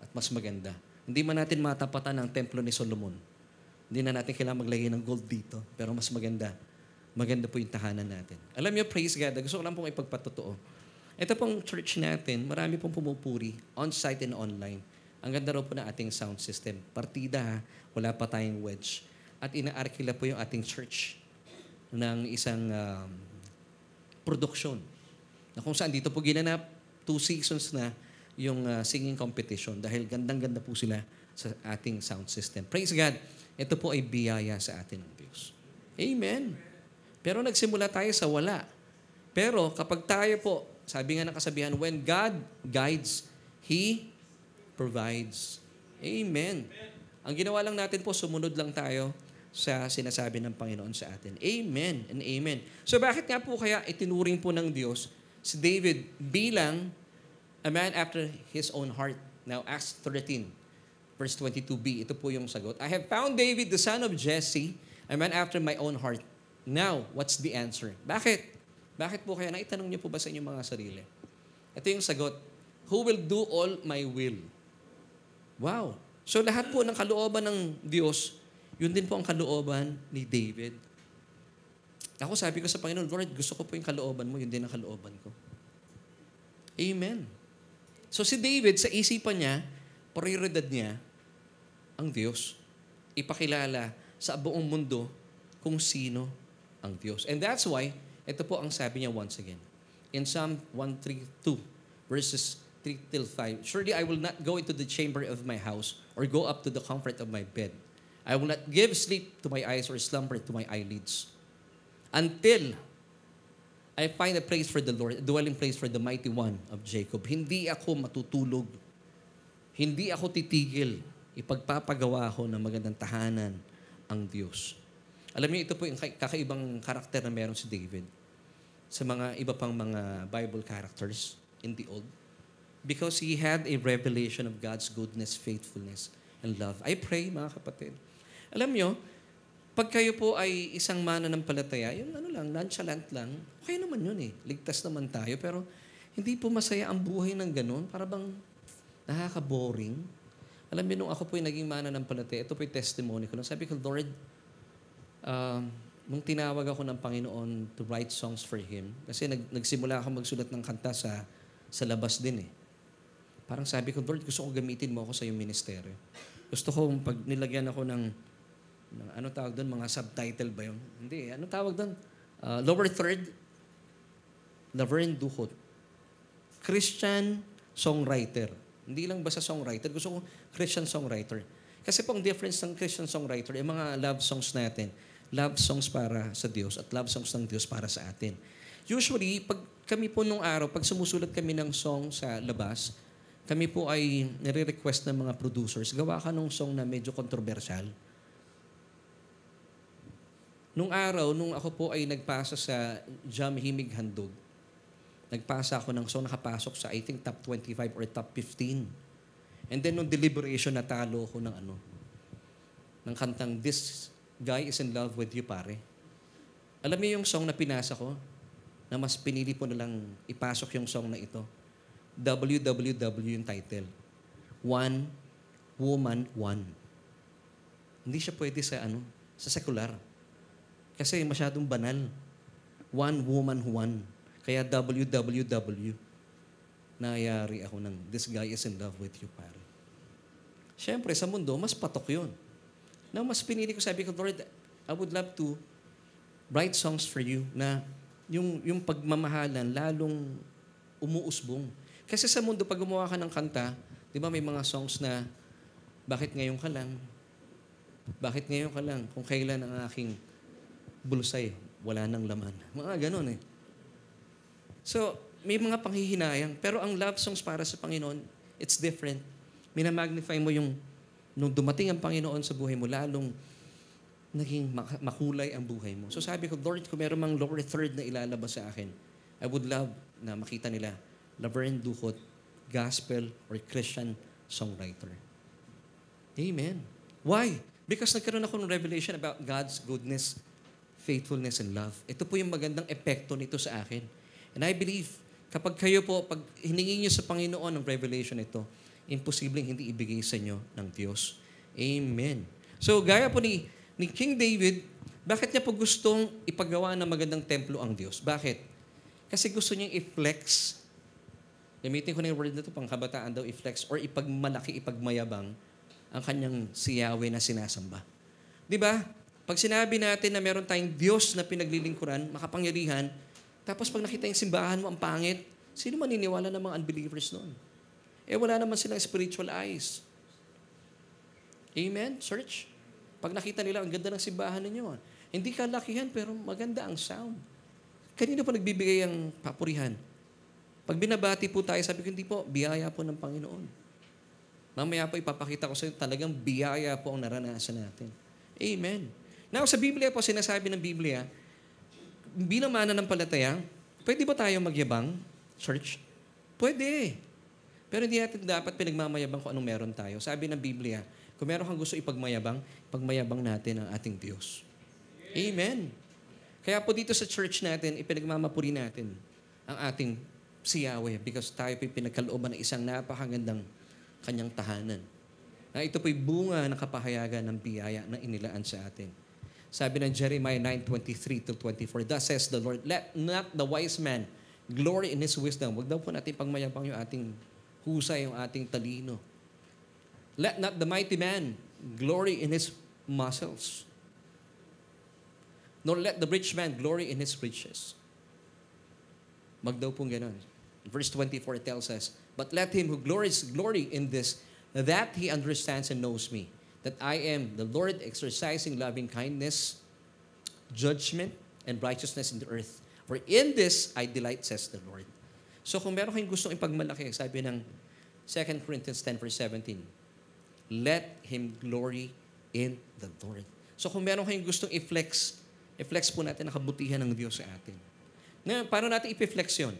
At mas maganda. Hindi man natin matapatan ang templo ni Solomon. Hindi na natin kailangan maglagay ng gold dito. Pero mas maganda. Maganda po yung tahanan natin. Alam niyo, praise God. Gusto ko lang pong ipagpatotoo. Ito pong church natin, marami pong pumupuri, on-site and online. Ang ganda raw po ng ating sound system. Partida ha, wala pa tayong wedge. At inaarkila po yung ating church ng isang production. Na kung saan dito po ginanap, 2 seasons na yung singing competition dahil gandang-ganda po sila sa ating sound system. Praise God. Ito po ay biyaya sa atin ng Diyos. Amen. Pero nagsimula tayo sa wala. Pero kapag tayo po, sabi nga ng kasabihan, when God guides, He provides. Amen. Ang ginawa lang natin po, sumunod lang tayo sa sinasabi ng Panginoon sa atin. Amen and amen. So bakit nga po kaya itinuring po ng Diyos si David bilang a man after his own heart? Now, Acts 13. Verse 22b, ito po yung sagot. I have found David, the son of Jesse, a man after my own heart. Now, what's the answer? Bakit? Bakit po kaya? Naitanong niyo po ba sa inyong mga sarili? Ito yung sagot. Who will do all my will? Wow. So lahat po ng kalooban ng Diyos, yun din po ang kalooban ni David. Ako sabi ko sa Panginoon, Lord, gusto ko po yung kalooban mo, yun din ang kalooban ko. Amen. So si David, sa isipan niya, prioridad niya, ang Diyos. Ipakilala sa buong mundo kung sino ang Diyos. And that's why, ito po ang sabi niya once again. In Psalm 132, verses 3 till 5, surely I will not go into the chamber of my house or go up to the comfort of my bed. I will not give sleep to my eyes or slumber to my eyelids until I find a place for the Lord, a dwelling place for the mighty one of Jacob. Hindi ako matutulog. Hindi ako titigil. Ipagpapagawa ko ng magandang tahanan ang Diyos. Alam niyo, ito po yung kakaibang karakter na meron si David sa mga iba pang mga Bible characters in the Old. Because he had a revelation of God's goodness, faithfulness, and love. I pray, mga kapatid. Alam niyo, pag kayo po ay isang mananampalataya, yung nonchalant lang, okay naman yun eh. Ligtas naman tayo, pero hindi po masaya ang buhay ng ganun. Para bang nakaka-boring. Alam niyo, nung ako po yung naging mananampalataya, ito po yung testimony ko. Sabi ko, Lord, nung tinawag ako ng Panginoon to write songs for Him, kasi nagsimula ako magsulat ng kanta sa labas din eh. Parang sabi ko, Lord, gusto ko gamitin mo ako sa iyong ministeryo. Gusto ko, pag nilagyan ako ng ano tawag doon, mga subtitle ba yun? Hindi, ano tawag doon? Lower third, Laverne Duhot. Christian songwriter. Hindi lang basta songwriter, gusto ko Christian songwriter. Kasi po ang difference ng Christian songwriter, yung mga love songs natin, love songs para sa Diyos at love songs ng Diyos para sa atin. Usually, pag kami po nung araw, pag sumusulat kami ng song sa labas, kami po ay nire-request ng mga producers, gawa ka nung song na medyo controversial. Nung araw, nung ako po ay nagpasa sa Jam Himig Handog, nagpasa ako ng song nakapasok sa I think top 25 or top 15. And then nung deliberation, natalo ko ng kantang This Guy Is In Love With You, pare. Alam niyo yung song na pinasa ko, na mas pinili po na lang ipasok yung song na ito. WWW yung title. one woman, one. Hindi siya pwede sa sekular. Kasi masyadong banal. One woman, one. Kaya WWW. Nayari ako ng, this guy is in love with you, pare. Siyempre, sa mundo, mas patok yun. Now, mas pinili ko, sabi ko, Lord, I would love to write songs for you na yung pagmamahalan lalong umuusbong. Kasi sa mundo, pag gumawa ka ng kanta, di ba may mga songs na, bakit ngayon ka lang? Bakit ngayon ka lang? Kung kailan ang aking bulsay, wala nang laman. Mga ganun eh. So, may mga panghihinayang. Pero ang love songs para sa Panginoon, it's different. Minamagnify mo nung dumating ang Panginoon sa buhay mo, lalong naging makulay ang buhay mo. So sabi ko, Lord, kung meron mang lower third na ilalabas sa akin, I would love na makita nila Laverne Ducot, gospel or Christian songwriter. Amen. Why? Because nagkaroon ako ng revelation about God's goodness, faithfulness, and love. Ito po yung magandang epekto nito sa akin. And I believe, kapag kayo po, pag hiningi niyo sa Panginoon ang revelation ito, imposibleng hindi ibigay sa inyo ng Diyos. Amen. So, gaya po ni King David, bakit niya po gustong ipagawa ng magandang templo ang Diyos? Bakit? Kasi gusto niyang i-flex. Gamitin ko na yung word na ito, pangkabataan daw, i-flex or ipagmalaki, ipagmayabang ang kanyang si Yahweh na sinasamba. Di ba? Pag sinabi natin na meron tayong Diyos na pinaglilingkuran, makapangyarihan, tapos pag nakita yung simbahan mo, ang pangit, sino maniniwala ng mga unbelievers noon? Wala naman silang spiritual eyes. Amen, church? Pag nakita nila, ang ganda ng simbahan ninyo. Hindi kalakihan, pero maganda ang sound. Kanino pa nagbibigay ang papurihan? Pag binabati po tayo, sabi ko, hindi po, biyaya po ng Panginoon. Mamaya po ipapakita ko sa inyo, talagang biyaya po ang naranasan natin. Amen. Now, sa Biblia po, sinasabi ng Biblia, bilang mananampalataya, pwede ba tayo magyabang, church? Pwede. Pero hindi natin dapat pinagmamayabang kung anong meron tayo. Sabi ng Biblia, kung meron kang gusto ipagmayabang, pagmayabang natin ang ating Diyos. Amen. Kaya po dito sa church natin, ipinagmamapuri natin ang ating si Yahweh because tayo po'y pinagkalooban ng isang napakagandang kanyang tahanan. Na ito po'y bunga ng kapahayagan ng biyaya na inilaan sa atin. Sabi ng Jeremiah 9:23-24, thus says the Lord, let not the wise man glory in his wisdom. Huwag daw po natin pagmayabang yung ating husay, yung ating talino. Let not the mighty man glory in his muscles. Nor let the rich man glory in his riches. Wag daw pong ganun. Verse 24 tells us, but let him who glories glory in this, that he understands and knows me, that I am the Lord exercising loving kindness, judgment, and righteousness in the earth. For in this I delight, says the Lord. So kung meron kayong gustong ipagmalaki, sabi ng 2 Corinthians 10 verse 17, let him glory in the Lord. So kung meron kayong gustong i-flex po natin ang kabutihan ng Diyos sa atin. Ngayon, paano natin i-flex yun?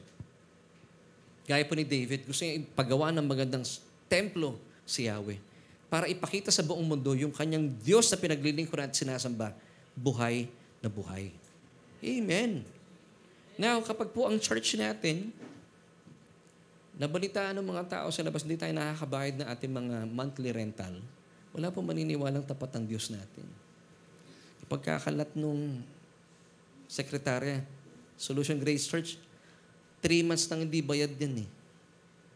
Gaya po ni David, gusto niya ipagawa ng magandang templo si Yahweh para ipakita sa buong mundo yung kanyang Diyos na pinaglilingkuran at sinasamba, buhay na buhay. Amen. Now, kapag po ang church natin, nabalitaan ng mga tao sa labas, hindi tayo nakakabayad ng ating mga monthly rental, wala pong maniniwalang tapat ang Diyos natin. Pagkakalat nung sekretarya, Solution Grace Church, 3 months nang hindi bayad din eh.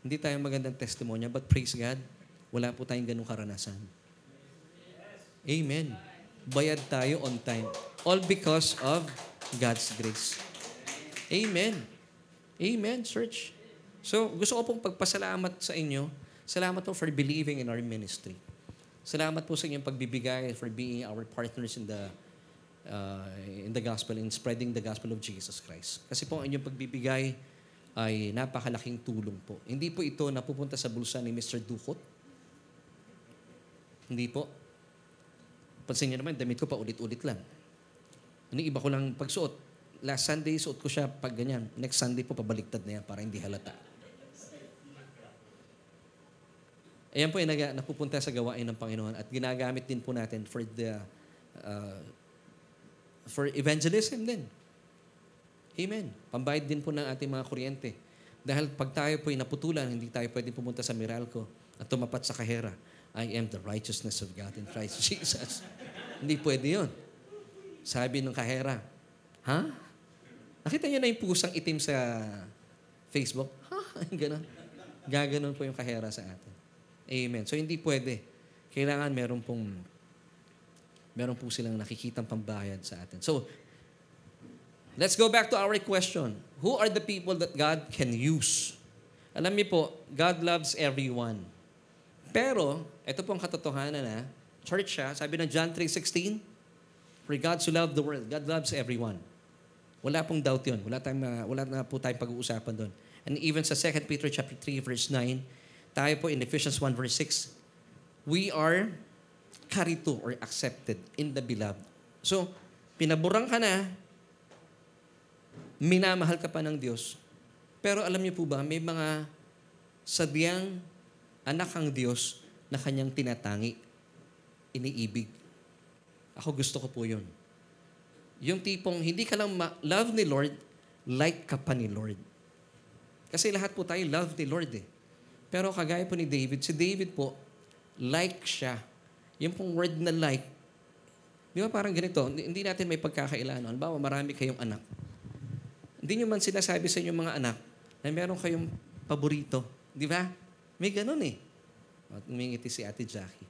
Hindi tayo magandang testimonya, but praise God, wala po tayong ganung karanasan. Amen. Bayad tayo on time. All because of God's grace. Amen. Amen, church. So, gusto ko pong pagpasalamat sa inyo. Salamat po for believing in our ministry. Salamat po sa inyong pagbibigay for being our partners in the gospel, in spreading the gospel of Jesus Christ. Kasi po ang inyong pagbibigay ay napakalaking tulong po. Hindi po ito napupunta sa bulsa ni Mr. Ducot. Hindi po. Pansin niyo naman, damit ko pa ulit-ulit lang. Iba ko lang pagsuot. Last Sunday, suot ko siya pag ganyan. Next Sunday po, pabaliktad na yan para hindi halata. Ayan po yung napupunta sa gawain ng Panginoon at ginagamit din po natin for evangelism din. Amen. Pambayad din po ng ating mga kuryente. Dahil pag tayo po'y naputulan, hindi tayo pwedeng pumunta sa Meralco. at tumapat sa kahera, I am the righteousness of God in Christ Jesus. Hindi pwede yun. Sabi ng kahera, ha? Nakita niyo na yung pusang itim sa Facebook? Ha? Ganon. Gaganon po yung kahera sa atin. Amen. So, hindi pwede. Kailangan meron po silang nakikitang pambayad sa atin. So, let's go back to our question. Who are the people that God can use? Alam niyo po, God loves everyone. Pero, ito pong katotohanan na, church siya, sabi ng John 3:16, for God so loved the world, God loves everyone. Wala pong doubt yun. Wala na po tayong pag-uusapan doon. And even sa 2 Peter chapter 3, verse 9, tayo po in Ephesians 1, verse 6, we are carried to or accepted in the beloved. So, pinaburang ka na, minamahal ka pa ng Diyos. Pero alam niyo po ba, may mga sadyang anak ang Diyos na kanyang tinatangi, iniibig. Ako gusto ko po yun. Yung tipong hindi ka lang love ni Lord, like ka pa ni Lord. Kasi lahat po tayo love ni Lord eh. Pero kagaya po ni David, si David po, like siya. Yung pong word na like, di ba parang ganito, hindi natin may pagkakailan. Halimbawa, marami kayong anak. Hindi nyo man sinasabi sa inyong mga anak na meron kayong paborito. Di ba? May ganun eh. At umingiti si Ate Jackie.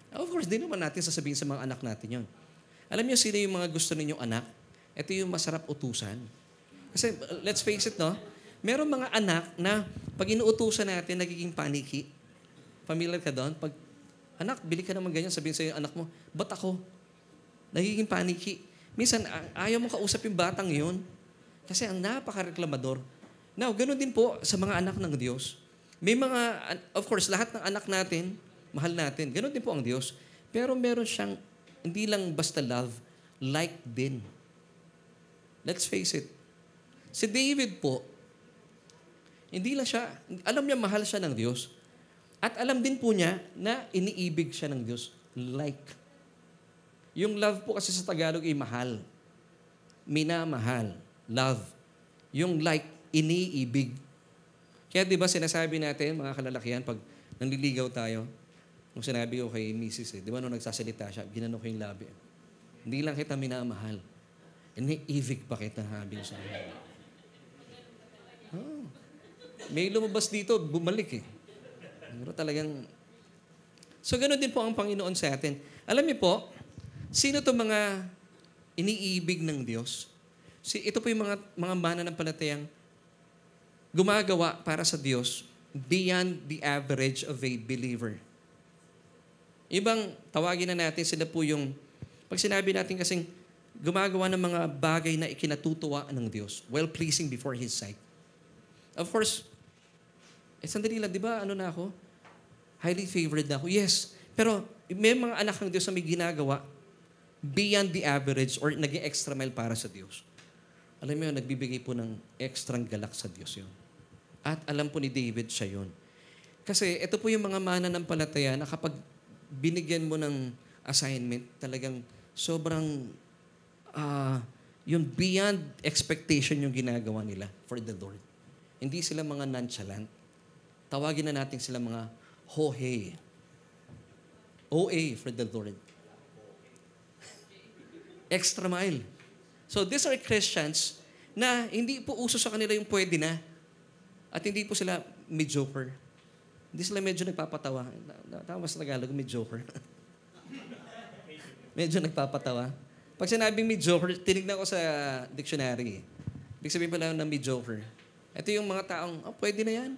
Of course, di naman natin sasabihin sa mga anak natin yon. Alam niyo sino yung mga gusto ninyong anak? Ito yung masarap utusan. Kasi let's face it, no? Meron mga anak na pag inuutusan natin, nagiging paniki. Familiar ka doon? Pag, anak, bili ka naman ganyan, sabihin sa anak mo, ba't ako? Nagiging paniki. Minsan, ayaw mo kausap yung batang yun. Kasi ang napaka-reklamador. Now, ganoon din po sa mga anak ng Diyos. May mga, of course, lahat ng anak natin, mahal natin. Ganoon din po ang Diyos. Pero meron siyang, hindi lang basta love, like din. Let's face it. Si David po, hindi lang siya, alam niya mahal siya ng Diyos. At alam din po niya na iniibig siya ng Diyos. Like. Yung love po kasi sa Tagalog ay mahal. Minamahal. Love. Yung like, iniibig. Kaya di ba sinasabi natin, mga kalalakihan, pag nanliligaw tayo, nung sinabi ko kay Mrs. di ba nung nagsasalita siya, ginano ko yung labi. Hindi lang kita minamahal. Iniibig pa kita, habi sa akin. Oh. May lumabas dito, bumalik eh. Pero talagang... So, ganoon din po ang Panginoon sa atin. Alam niyo po, sino to mga iniibig ng Diyos? Ito po yung mga mananampalatayang gumagawa para sa Diyos beyond the average of a believer. Ibang tawagin na natin, sila po yung, pag sinabi natin kasing gumagawa ng mga bagay na ikinatutuwa ng Diyos, well-pleasing before His sight. Of course, sandali lang, di ba, ano na ako? Highly favored na ako. Yes. Pero may mga anak ng Diyos na may ginagawa beyond the average or naging extra mile para sa Diyos. Alam mo yun, nagbibigay po ng extrang galak sa Diyos yun. At alam po ni David siya yun. Kasi ito po yung mga mananampalataya na kapag binigyan mo ng assignment, talagang sobrang yung beyond expectation yung ginagawa nila for the Lord. Hindi sila mga nonchalant. Tawagin na natin sila mga hohe. OA for the Lord. Extra mile. So these are Christians na hindi po uso sa kanila yung pwede na. At hindi po sila mediocre. Hindi sila medyo nagpapatawa. Tama sa Tagalog, mediocre. Medyo nagpapatawa. Pag sinabing mediocre, tinignan ko sa dictionary. Ibig sabihin pala ng mediocre. Ito yung mga taong, pwede na yan.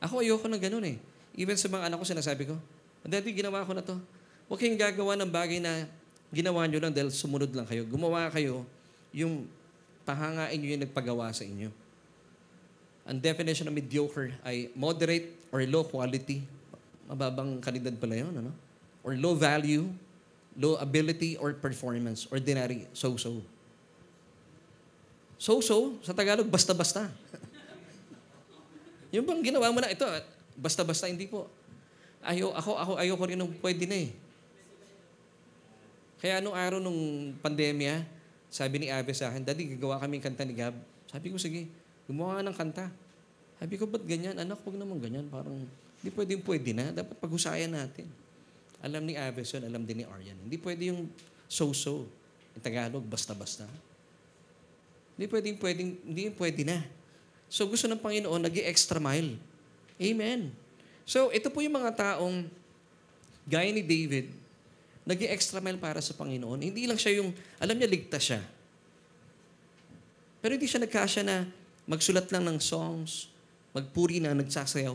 Ako ayoko ng ganun eh. Even sa mga anak ko, sinasabi ko, Daddy, ginawa ko na to. Huwag kayong gagawa ng bagay na ginawa nyo lang dahil sumunod lang kayo. Gumawa kayo yung pahangain nyo yung nagpagawa sa inyo. Ang definition ng mediocre ay moderate or low quality. Mababang kalidad pala yun, ano? Or low value, low ability or performance. Ordinary, so-so. So-so, sa Tagalog, basta-basta. Yung bang ginawa mo na ito, basta-basta, hindi po. Ayoko rin nung pwede na eh. Kaya nung araw nung pandemya, sabi ni Ave sa akin, Daddy, gagawa kaming kanta ni Gab. Sabi ko, sige, gumawa ng kanta. Sabi ko, ba't ganyan? Anak, huwag naman ganyan. Parang Hindi pwede na. Dapat paghusayan natin. Alam ni Aves yun, alam din ni Aryan. Hindi pwede yung so-so. In Tagalog, basta-basta. Hindi pwede na. So gusto ng Panginoon, nag-extra mile. Amen. So ito po yung mga taong, gaya ni David, nag-extra mile para sa Panginoon. Hindi lang siya yung, alam niya, ligtas siya. Pero hindi siya nagkasya na magsulat lang ng songs, magpuri na, nagsasayaw.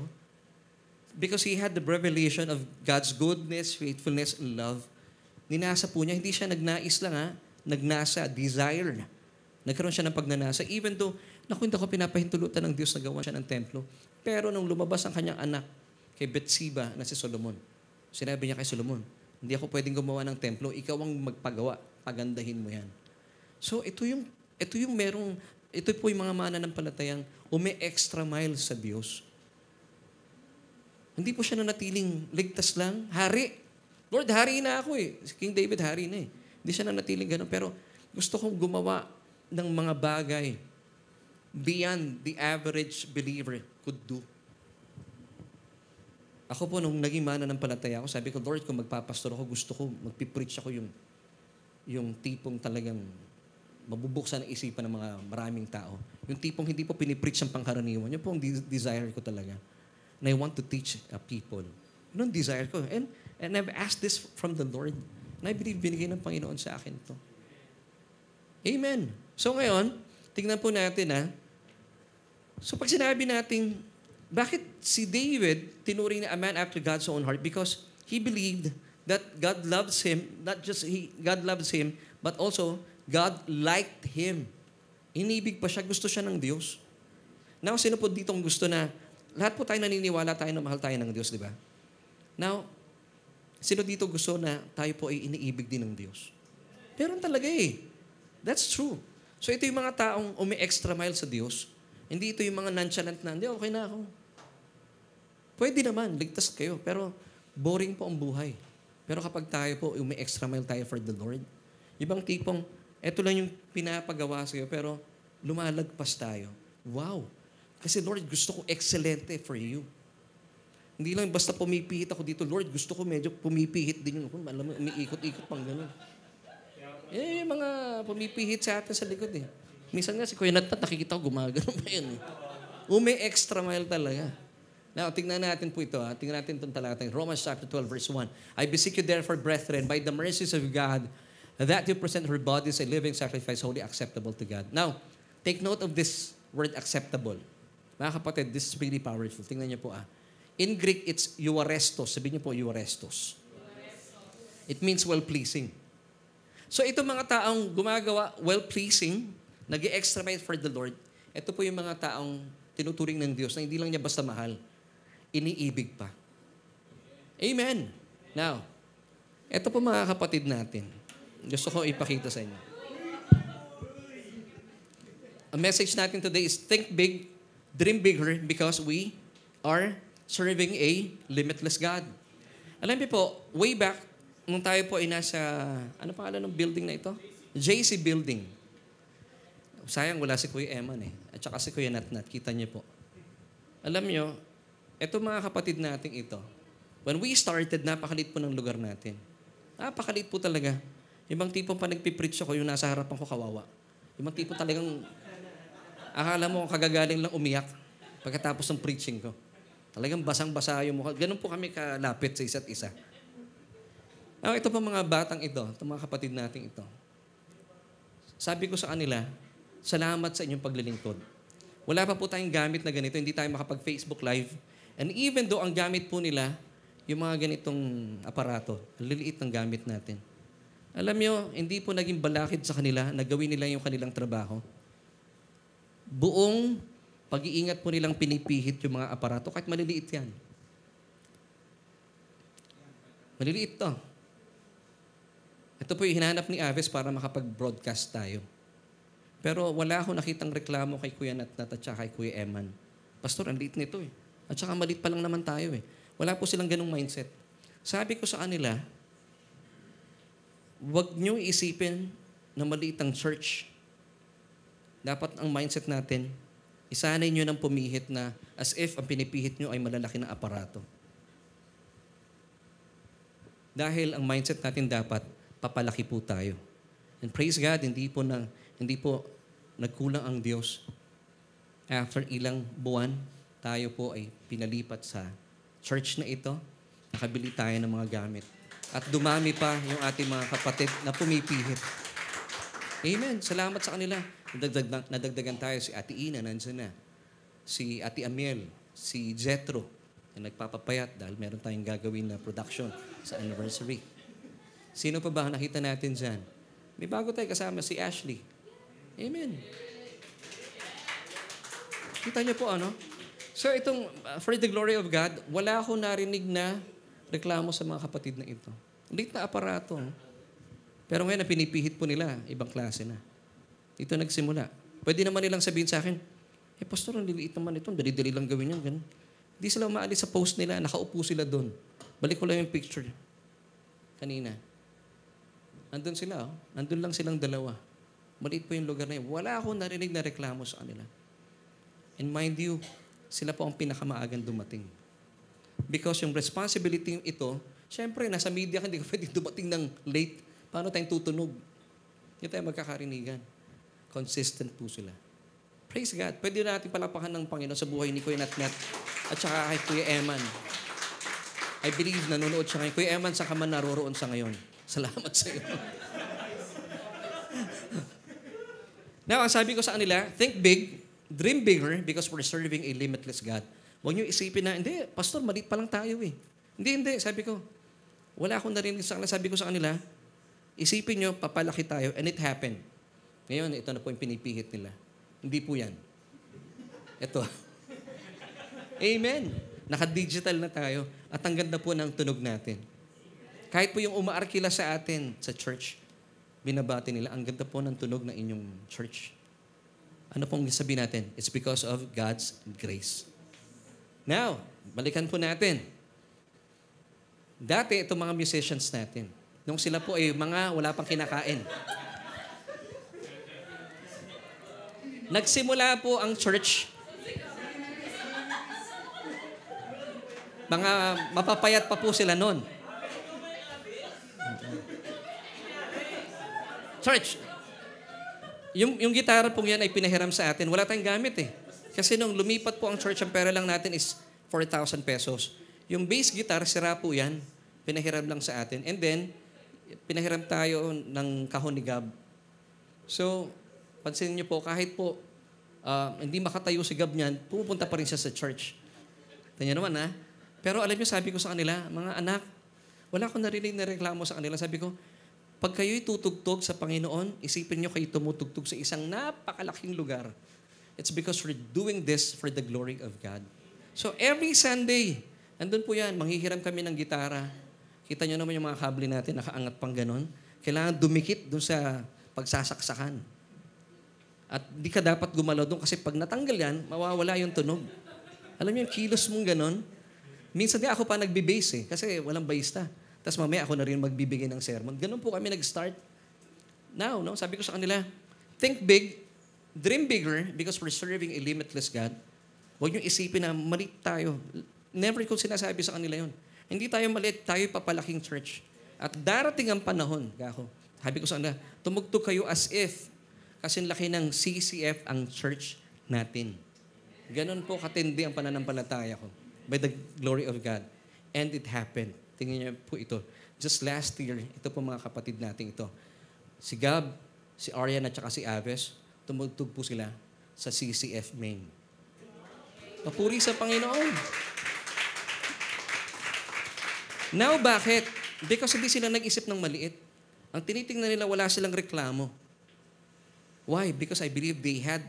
Because he had the revelation of God's goodness, faithfulness, and love. Ninasa po niya, hindi siya nagnais lang nagnasa, desire na. Nagkaroon siya ng pagnanasa. Even though, naku, hindi ako pinapahintulutan ng Diyos na gawa siya ng templo. Pero nung lumabas ang kanyang anak kay Bathsheba na si Solomon, sinabi niya kay Solomon, hindi ako pwedeng gumawa ng templo, ikaw ang magpagawa, pagandahin mo yan. So ito po yung mga mananampalatayang extra mile sa Diyos. Hindi po siya nanatiling ligtas lang. Hari. Lord, hari na ako eh. Si King David, hari na eh. Hindi siya nanatiling gano'n. Pero gusto kong gumawa ng mga bagay beyond the average believer could do. Ako po, nung naging mananampalataya ako, sabi ko, Lord, kung magpapastor ako, gusto ko, magpipreach ako yung tipong talagang mabubuksan ang isipan ng mga maraming tao. Yung tipong hindi po pinipreach ang pangkaraniwan. Yun po ang desire ko talaga. And I want to teach people. Yun ang desire ko. And I've asked this from the Lord. And I believe binigay ng Panginoon sa akin to. Amen. So ngayon, tingnan po natin So pag sinabi natin, bakit si David tinuring na a man after God's own heart? Because he believed that God loves him, not just God loves him, but also God liked him. Inibig pa siya, gusto siya ng Diyos. Now, sino po ditong gusto na, lahat po tayo naniniwala tayo na mahal tayo ng Diyos, di ba? Now, sino dito gusto na tayo po ay iniibig din ng Diyos? Meron talaga eh. That's true. So ito yung mga taong extra mile sa Diyos. Hindi ito yung mga nonchalant na, hindi, okay na ako. Pwede naman, ligtas kayo. Pero boring po ang buhay. Pero kapag tayo po, extra mile tayo for the Lord, ibang tipong, eto lang yung pinapagawa sa'yo, pero lumalagpas tayo. Wow! Kasi Lord, gusto ko excelente for you. Hindi lang basta pumipihit ako dito, Lord, gusto ko medyo pumipihit din yun. Alam mo, umiikot-ikot pang gano'n. Yung mga pumipihit sa atin sa likod eh. Minsan nga si Kuya Nat, nakikita ko gumagano pa yan eh. Extra mile talaga. Now, tingnan natin po ito. Tingnan natin itong talatang. Romans chapter 12, verse 1. I beseech you therefore, brethren, by the mercies of God, that you present your bodies a living sacrifice, holy, acceptable to God. Now, take note of this word acceptable. Mga kapatid, this is really powerful. Tingnan niyo po In Greek, it's euarestos. Sabihin niyo po, euarestos. It means well-pleasing. So, itong mga taong gumagawa well-pleasing, nag-extra mile for the Lord, ito po yung mga taong tinuturing ng Diyos na hindi lang niya basta mahal, iniibig pa. Amen. Now, ito po mga kapatid natin. Gusto ko ipakita sa inyo. Ang message natin today is think big, dream bigger because we are serving a limitless God. Alam niyo po, way back, nung tayo po ay nasa, ano pangalan ng building na ito? JC Building. Sayang, wala si Kuya Eman At saka si Kuya Natnat, kita niyo po. Alam niyo, ito mga kapatid nating ito, when we started, napakalit po ng lugar natin. Napakalit po talaga. Ibang tipong pa nagpipreach ako, yung nasa harapan ko kawawa. Ibang tipong talagang, akala mo kagagaling lang umiyak pagkatapos ng preaching ko. Talagang basang-basa yung mukha. Ganun po kami kalapit sa isa't isa. Ito pa mga batang ito, itong mga kapatid nating ito. Sabi ko sa kanila, salamat sa inyong paglilingkod. Wala pa po tayong gamit na ganito, hindi tayo makapag-Facebook Live. And even though ang gamit po nila, yung mga ganitong aparato, liliit ng gamit natin. Alam nyo, hindi po naging balakid sa kanila na gawin nila yung kanilang trabaho. Buong pag-iingat po nilang pinipihit yung mga aparato, kahit maliliit yan. Maliliit to. Ito po yung hinanap ni Aves para makapag-broadcast tayo. Pero wala akong nakitang reklamo kay Kuya Natnat at saka kay Kuya Eman. Pastor, ang liit nito eh. At saka maliit pa lang naman tayo eh. Wala po silang ganung mindset. Sabi ko sa kanila, huwag niyong isipin na maliit ang church. Dapat ang mindset natin, Isanay nyo ng pumihit na as if ang pinipihit nyo ay malalaki na aparato. Dahil ang mindset natin dapat, papalaki po tayo. And praise God, hindi po nagkulang ang Diyos. After ilang buwan, tayo po ay pinalipat sa church na ito. Nakabili tayo ng mga gamit. At dumami pa yung ating mga kapatid na pumipihit. Amen. Salamat sa kanila. Nadagdagan tayo. Si Ate Ina, nandiyan na. Si Ate Amiel, si Jetro, na nagpapapayat dahil meron tayong gagawin na production sa anniversary. Sino pa ba nakita natin dyan? May bago tayo kasama, si Ashley. Amen. Kita niyo po ano? So itong, for the glory of God, wala akong narinig na reklamo sa mga kapatid na ito. Liit na aparato. No? Pero ngayon, pinipihit po nila, ibang klase na. Ito nagsimula. Pwede naman nilang sabihin sa akin, Pastor, ang liliit naman ito. Dali-dali lang gawin yan. Ganun. Hindi sila umaalis sa post nila. Nakaupo sila doon. Balik ko lang yung picture. Kanina. Nandun sila. Oh. Nandun lang silang dalawa. Maliit po yung lugar na yun. Wala akong narinig na reklamo sa kanila. And mind you, sila po ang pinakamaagang dumating. Because yung responsibility ito, syempre, nasa media ka, hindi ka pwede dumating ng late. Paano tayong tutunog? Hindi tayo magkakarinigan. Consistent po sila. Praise God. Pwede natin palapakan ng Panginoon sa buhay ni Kuya Natnet at saka kay Kuya Eman. I believe nanonood siya ngayon. Kuya Eman, saan ka man naroroon sa ngayon? Salamat sa iyo. Now, ang sabi ko sa kanila, think big, dream bigger because we're serving a limitless God. Huwag niyo isipin na, hindi, Pastor, maliit pa lang tayo eh. Hindi, sabi ko. Wala akong narinig sa kanila. Sabi ko sa kanila, isipin niyo, papalaki tayo, and it happened. Ngayon, ito na po yung pinipihit nila. Hindi po yan. Ito. Amen. Naka-digital na tayo. At ang ganda po ng tunog natin. Kahit po yung umaarkila sa atin sa church, binabati nila, ang ganda po ng tunog ng inyong church. Ano pong sabihin natin? It's because of God's grace. Now, balikan po natin. Dati, itong mga musicians natin, nung sila po ay mga wala pang kinakain. Nagsimula po ang church. Mga mapapayat pa po sila noon. Church, yung gitara pong yan ay pinahiram sa atin. Wala tayong gamit eh. Kasi nung lumipat po ang church, ang pera lang natin is 4,000 pesos. Yung bass guitar, sira po yan. Pinahiram lang sa atin. And then, pinahiram tayo ng kahon ni Gab. So, pansinin niyo po, kahit po hindi makatayo si Gab niyan, pumupunta pa rin siya sa church. Tanya naman ha? Pero alam niyo, sabi ko sa kanila, mga anak, wala akong narinig na reklamo sa kanila. Sabi ko, pag kayo'y tutugtog sa Panginoon, isipin niyo kayo tumutugtog sa isang napakalaking lugar. It's because we're doing this for the glory of God. So every Sunday, andun po yan, manghihiram kami ng gitara. Kita niyo naman yung mga kable natin, nakaangat pang ganon. Kailangan dumikit dun sa pagsasaksakan. At di ka dapat gumalaw doon kasi pag natanggal yan, mawawala yung tunog. Alam niyo yung kilos mong ganon? Minsan di ako pa nagbe-bass eh, kasi walang bayista. Tapos mamaya ako na rin magbibigay ng sermon. Ganun po kami nag-start. Now, no, sabi ko sa kanila, think big, dream bigger because we're serving a limitless God. Huwag niyo isipin na maliit tayo. Never ko sinasabi sa kanila yun. Hindi tayo maliit, tayo papalaking church. At darating ang panahon, kako, sabi ko sa kanila, tumugtog kayo as if kasi laki ng CCF ang church natin. Ganon po katindi ang pananampalataya ko by the glory of God. And it happened. Tingnan niyo po ito. Just last year, ito po mga kapatid natin ito. Si Gab, si Arian at saka si Aves, tumugtog po sila sa CCF main. Papuri sa Panginoon. Now, bakit? Because hindi sila nag-isip ng maliit. Ang tinitingnan nila, wala silang reklamo. Why? Because I believe they had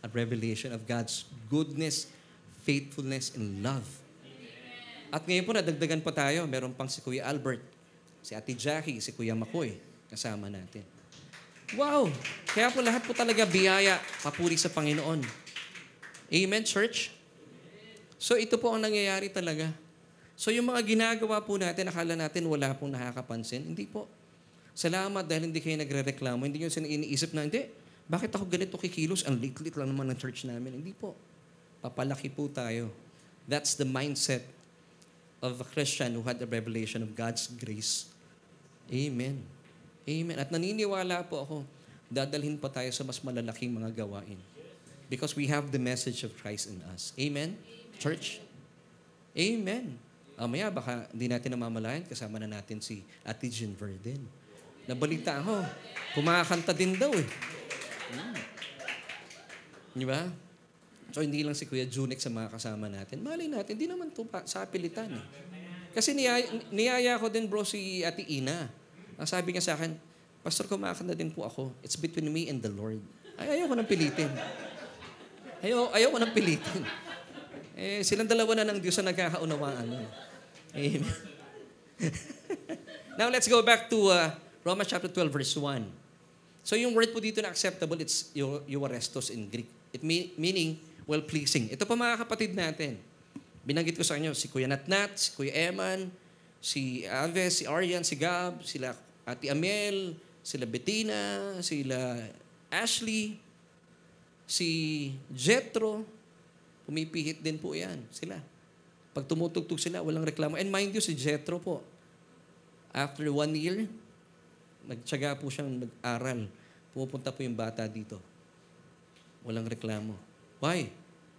a revelation of God's goodness, faithfulness, and love. At ngayon po, nadagdagan pa tayo. Meron pang si Kuya Albert, si Ate Jackie, si Kuya Makoy, kasama natin. Wow! Kaya po lahat po talaga biyaya, papuri sa Panginoon. Amen, church? So ito po ang nangyayari talaga. So yung mga ginagawa po natin, akala natin wala pong nakakapansin. Hindi po. Salamat dahil hindi kayo nagre-reklamo. Hindi nyo iniisip na, hindi, Bakit ako ganito kikilos? Ang lit-lit lang naman ng church namin. Hindi po. Papalaki po tayo. That's the mindset of a Christian who had the revelation of God's grace. Amen. Amen. At naniniwala po ako, dadalhin pa tayo sa mas malalaking mga gawain. Because we have the message of Christ in us. Amen? Church? Amen. Maya baka hindi natin namamalayan, kasama na natin si Ate Jean Verden. Nabalita ako, kumakanta din daw eh. Di ba? So, hindi lang si Kuya Junik sa mga kasama natin. Malay natin, hindi naman ito sa apilitan eh. Kasi niyaya ko din bro si Ate Ina. Ang sabi niya sa akin, Pastor, kumakanta din po ako. It's between me and the Lord. Ayaw ko nang pilitin. Ayaw ko nang pilitin. Silang dalawa na ng Diyos na nagkakaunawaan. Amen. Now, let's go back to Romans chapter 12, verse 1. So, yung word po dito na acceptable, it's euarestos in Greek. It meaning well-pleasing. Ito pa mga kapatid natin. Binanggit ko sa inyo, si Kuya Natnat, si Kuya Eman, si Aves, si Arian, si Gab, sila Ate Amel, sila Bettina, sila Ashley, si Jetro. Pumipihit din po yan, sila. Pag tumutugtog sila, walang reklamo. And mind you, si Jetro po, after 1 year, nagtyaga po siyang nag-aral. Pumupunta po yung bata dito. Walang reklamo. Why?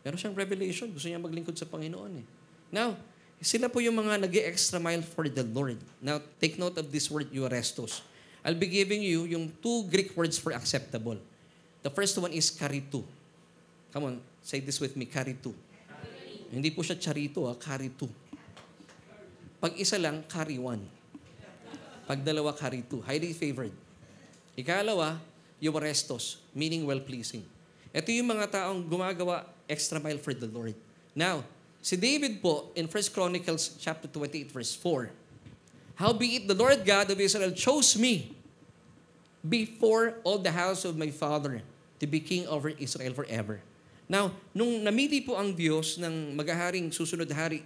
Meron siyang revelation. Gusto niya maglingkod sa Panginoon eh. Now, sila po yung mga nag-extra mile for the Lord. Now, take note of this word, euarestos. I'll be giving you yung 2 Greek words for acceptable. The first one is karitu. Come on, say this with me, karitu. Hindi po siya charito, karitu. Pag isa lang, kariwan. Pag dalawa, karitu. Highly favored. Ikalawa, euarestos, meaning well-pleasing. Ito yung mga taong gumagawa extra mile for the Lord. Now, si David po, in 1 Chronicles chapter 28, verse 4, Howbeit the Lord God of Israel chose me before all the house of my father to be king over Israel forever. Now, nung namili po ang Diyos ng maghaharing susunod hari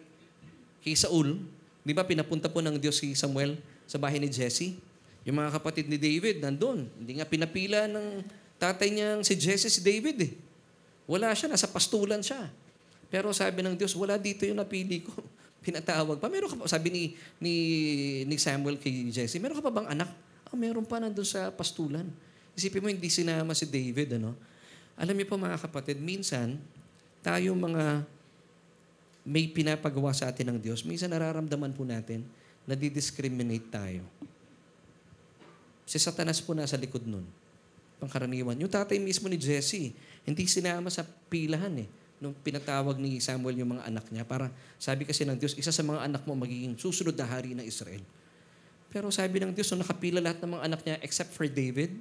kay Saul, di ba pinapunta po ng Diyos si Samuel sa bahay ni Jesse? Yung mga kapatid ni David nandun. Hindi nga pinapila ng tatay niyang si Jesse si David eh. Wala siya, nasa pastulan siya. Pero sabi ng Diyos, wala dito yung napili ko. Pinatawag pa. Meron ka pa, sabi ni Samuel kay Jesse, meron ka pa bang anak? Meron pa nandun sa pastulan. Isipin mo, hindi sinama si David, ano? Alam niyo po mga kapatid, minsan, tayo mga may pinapagawa sa atin ng Diyos, minsan nararamdaman po natin na di-discriminate tayo. Si Satanas po nasa likod nun. Pangkaraniwan. Yung tatay mismo ni Jesse, hindi sinama sa pilahan eh. Nung pinatawag ni Samuel yung mga anak niya, para sabi kasi ng Diyos, isa sa mga anak mo magiging susunod na hari ng Israel. Pero sabi ng Diyos, nung nakapila lahat ng mga anak niya except for David,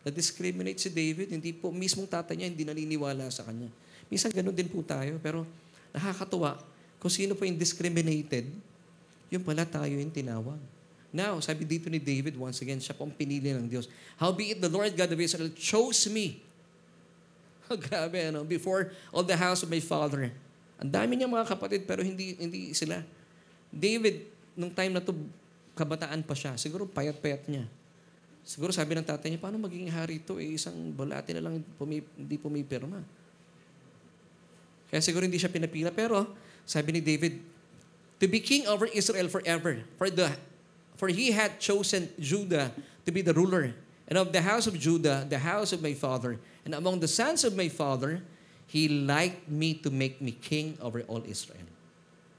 na-discriminate si David, hindi po, mismong tatay niya hindi naniniwala sa kanya. Minsan ganun din po tayo, pero nakakatuwa, kung sino po yung discriminated, yung pala tayo yung tinawag. Now, sabi dito ni David, once again, siya po ang pinili ng Diyos. Howbeit the Lord God of Israel chose me. Grabe, ano? Before all the house of my father. Ang dami niyang mga kapatid, pero hindi sila. David, nung time na to, kabataan pa siya. Siguro payat-payat niya. Siguro sabi ng tatay niya, paano magiging hari ito? Isang bulati na lang hindi pumipirma. Kaya siguro hindi siya pinapila. Pero, sabi ni David, to be king over Israel forever. For he had chosen Judah to be the ruler. And of the house of Judah, the house of my father. And among the sons of my father, he liked me to make me king over all Israel.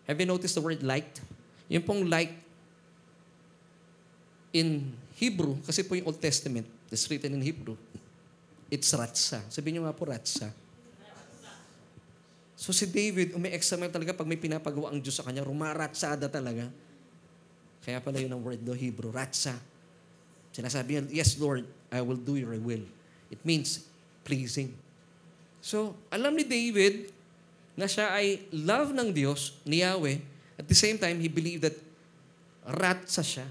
Have you noticed the word liked? Yung pong liked in Hebrew, kasi po yung Old Testament, it's written in Hebrew, it's ratsa. Sabihin niyo nga po, ratsa. So si David, umi-examine talaga pag may pinapagawa ang Diyos sa kanya, rumaratsada talaga. Kaya pala yun ang word do, Hebrew, ratsa. Sinasabi niya, yes Lord, I will do your will. It means pleasing. So, alam ni David na siya ay love ng Diyos, ni Yahweh. At the same time, he believed that ratsa siya.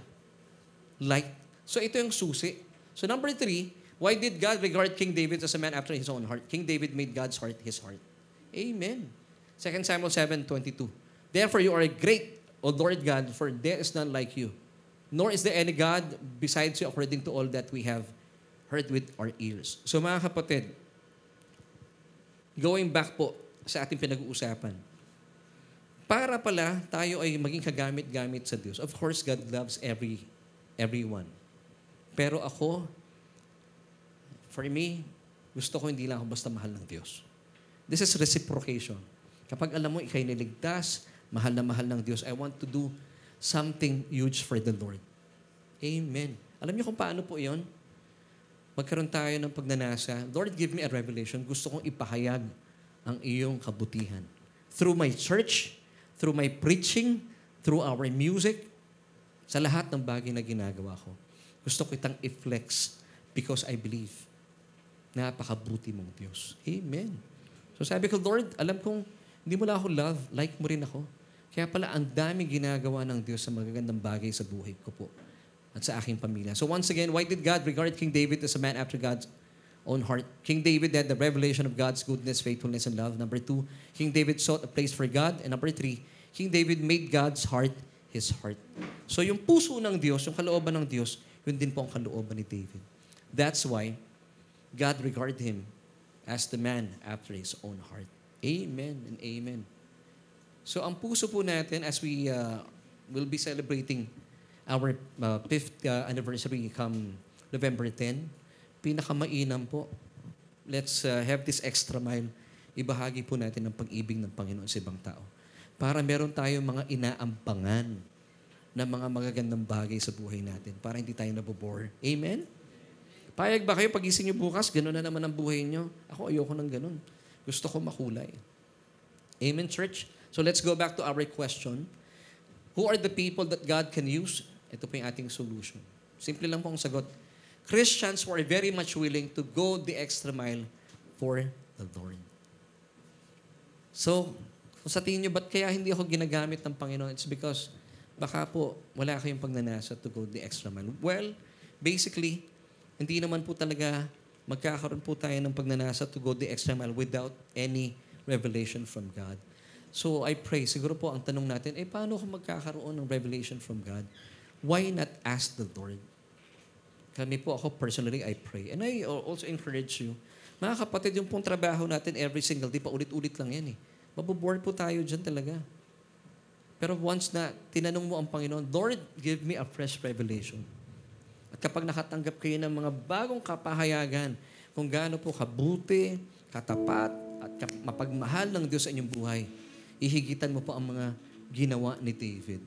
Like. So, ito yung susi. So, number 3, why did God regard King David as a man after his own heart? King David made God's heart his heart. Amen. 2 Samuel 7:22. Therefore, you are great, O Lord God, for there is none like you. Nor is there any God besides you according to all that we have heard with our ears. So mga kapatid, going back po sa ating pinag-uusapan, para pala tayo ay maging kagamit-gamit sa Diyos. Of course, God loves everyone. Pero ako, for me, gusto ko hindi lang ako basta mahal ng Diyos. This is reciprocation. Kapag alam mo, ikay niligtas, mahal na mahal ng Diyos, I want to do something huge for the Lord. Amen. Alam niyo kung paano po yon? Magkaroon tayo ng pagnanasa, Lord, give me a revelation. Gusto kong ipahayag ang iyong kabutihan. Through my church, through my preaching, through our music, sa lahat ng bagay na ginagawa ko. Gusto ko itang i-flex because I believe napakabuti mong Diyos. Amen. So sabi ko, Lord, alam kong hindi mo lang ako love, like mo rin ako. Kaya pala, ang daming ginagawa ng Diyos sa magagandang bagay sa buhay ko po at sa aking pamilya. So once again, why did God regard King David as a man after God's own heart? King David had the revelation of God's goodness, faithfulness, and love. Number 2, King David sought a place for God. And number 3, King David made God's heart his heart. So yung puso ng Diyos, yung kalooban ng Diyos, yun din po ang kalooban ni David. That's why God regarded him as the man after his own heart. Amen and amen. So ang puso po natin as we will be celebrating our 5th anniversary come November 10, pinakamainam po. Let's have this extra mile. Ibahagi po natin ang pag-ibig ng Panginoon sa ibang tao. Para meron tayong mga inaampangan na mga magagandang bagay sa buhay natin. Para hindi tayo nabobore. Amen? Payag ba kayo pagising nyo bukas, gano'n na naman ang buhay nyo? Ako ayoko ng gano'n. Gusto ko makulay. Amen, church? So let's go back to our question. Who are the people that God can use? Ito po yung ating solution. Simple lang po ang sagot. Christians who are very much willing to go the extra mile for the Lord. So, kung sa tingin nyo, ba't kaya hindi ako ginagamit ng Panginoon? It's because baka po wala kayong pagnanasa to go the extra mile. Well, basically, hindi naman po talaga magkakaroon po tayo ng pagnanasa to go the extra mile without any revelation from God. So I pray, siguro po ang tanong natin, paano kung magkakaroon ng revelation from God? Why not ask the Lord? Kami po ako personally, I pray. And I also encourage you, mga kapatid, yung pong trabaho natin every single day, paulit-ulit lang yan eh. Mabobore po tayo dyan talaga. Pero once na tinanong mo ang Panginoon, Lord, give me a fresh revelation. At kapag nakatanggap kayo ng mga bagong kapahayagan, kung gaano po kabuti, katapat, at mapagmahal ng Diyos sa inyong buhay, ihigitan mo po ang mga ginawa ni David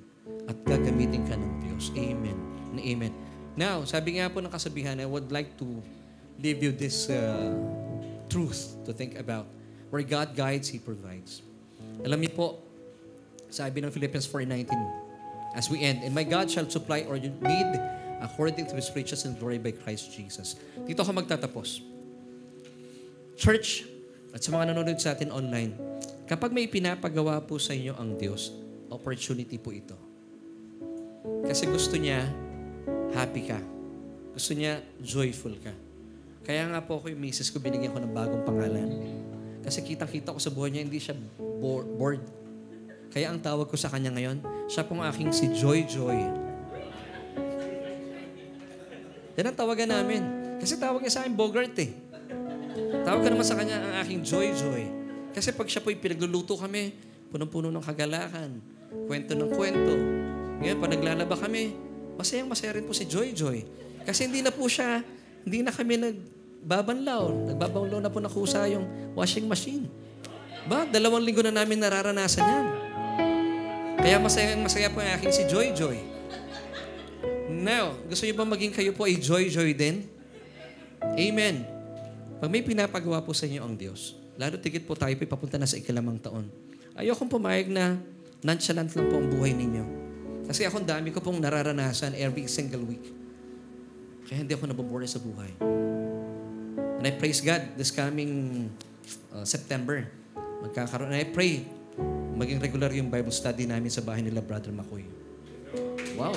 at gagamitin ka ng Diyos. Amen. Amen. Now, sabi nga po ng kasabihan, I would like to leave you this truth to think about. Where God guides, He provides. Alam niyo po, sabi ng Philippians 4:19, as we end, and my God shall supply all your need according to His riches and glory by Christ Jesus. Dito ako magtatapos. Church, at sa mga nanonood sa atin online, kapag may pinapagawa po sa inyo ang Diyos, opportunity po ito. Kasi gusto niya, happy ka. Gusto niya, joyful ka. Kaya nga po ako yung misis ko, binigyan ko ng bagong pangalan. Kasi kitang-kita ko sa buhay niya, hindi siya bored. Kaya ang tawag ko sa kanya ngayon, siya pong aking si Joy Joy. Yan ang tawagan namin. Kasi tawag niya sa akin, Bogart eh. Tawag ka naman sa kanya ang aking Joy Joy. Kasi pag siya po'y pinagluluto kami, punong-puno ng kagalakan, kwento ng kwento. Ngayon, pag naglalaba kami, masayang-masaya rin po si Joy Joy. Kasi hindi na kami nagbabanlaw. Nagbabanlaw na po na kusa yung washing machine. 2 linggo na namin nararanasan yan. Kaya masaya po ang aking si Joy Joy. Now, gusto niyo ba maging kayo po ay Joy Joy din? Amen. Pag may pinapagawa po sa inyo ang Diyos, lalo tigit po tayo po papunta na sa ikalimang taon. Ayokong pumayag na nonchalant lang po ang buhay ninyo. Kasi ako dami ko pong nararanasan every single week. Kaya hindi ako nabobore sa buhay. And I praise God this coming September. Magkakaroon. And I pray maging regular yung Bible study namin sa bahay nila, Brother Makoy. Wow.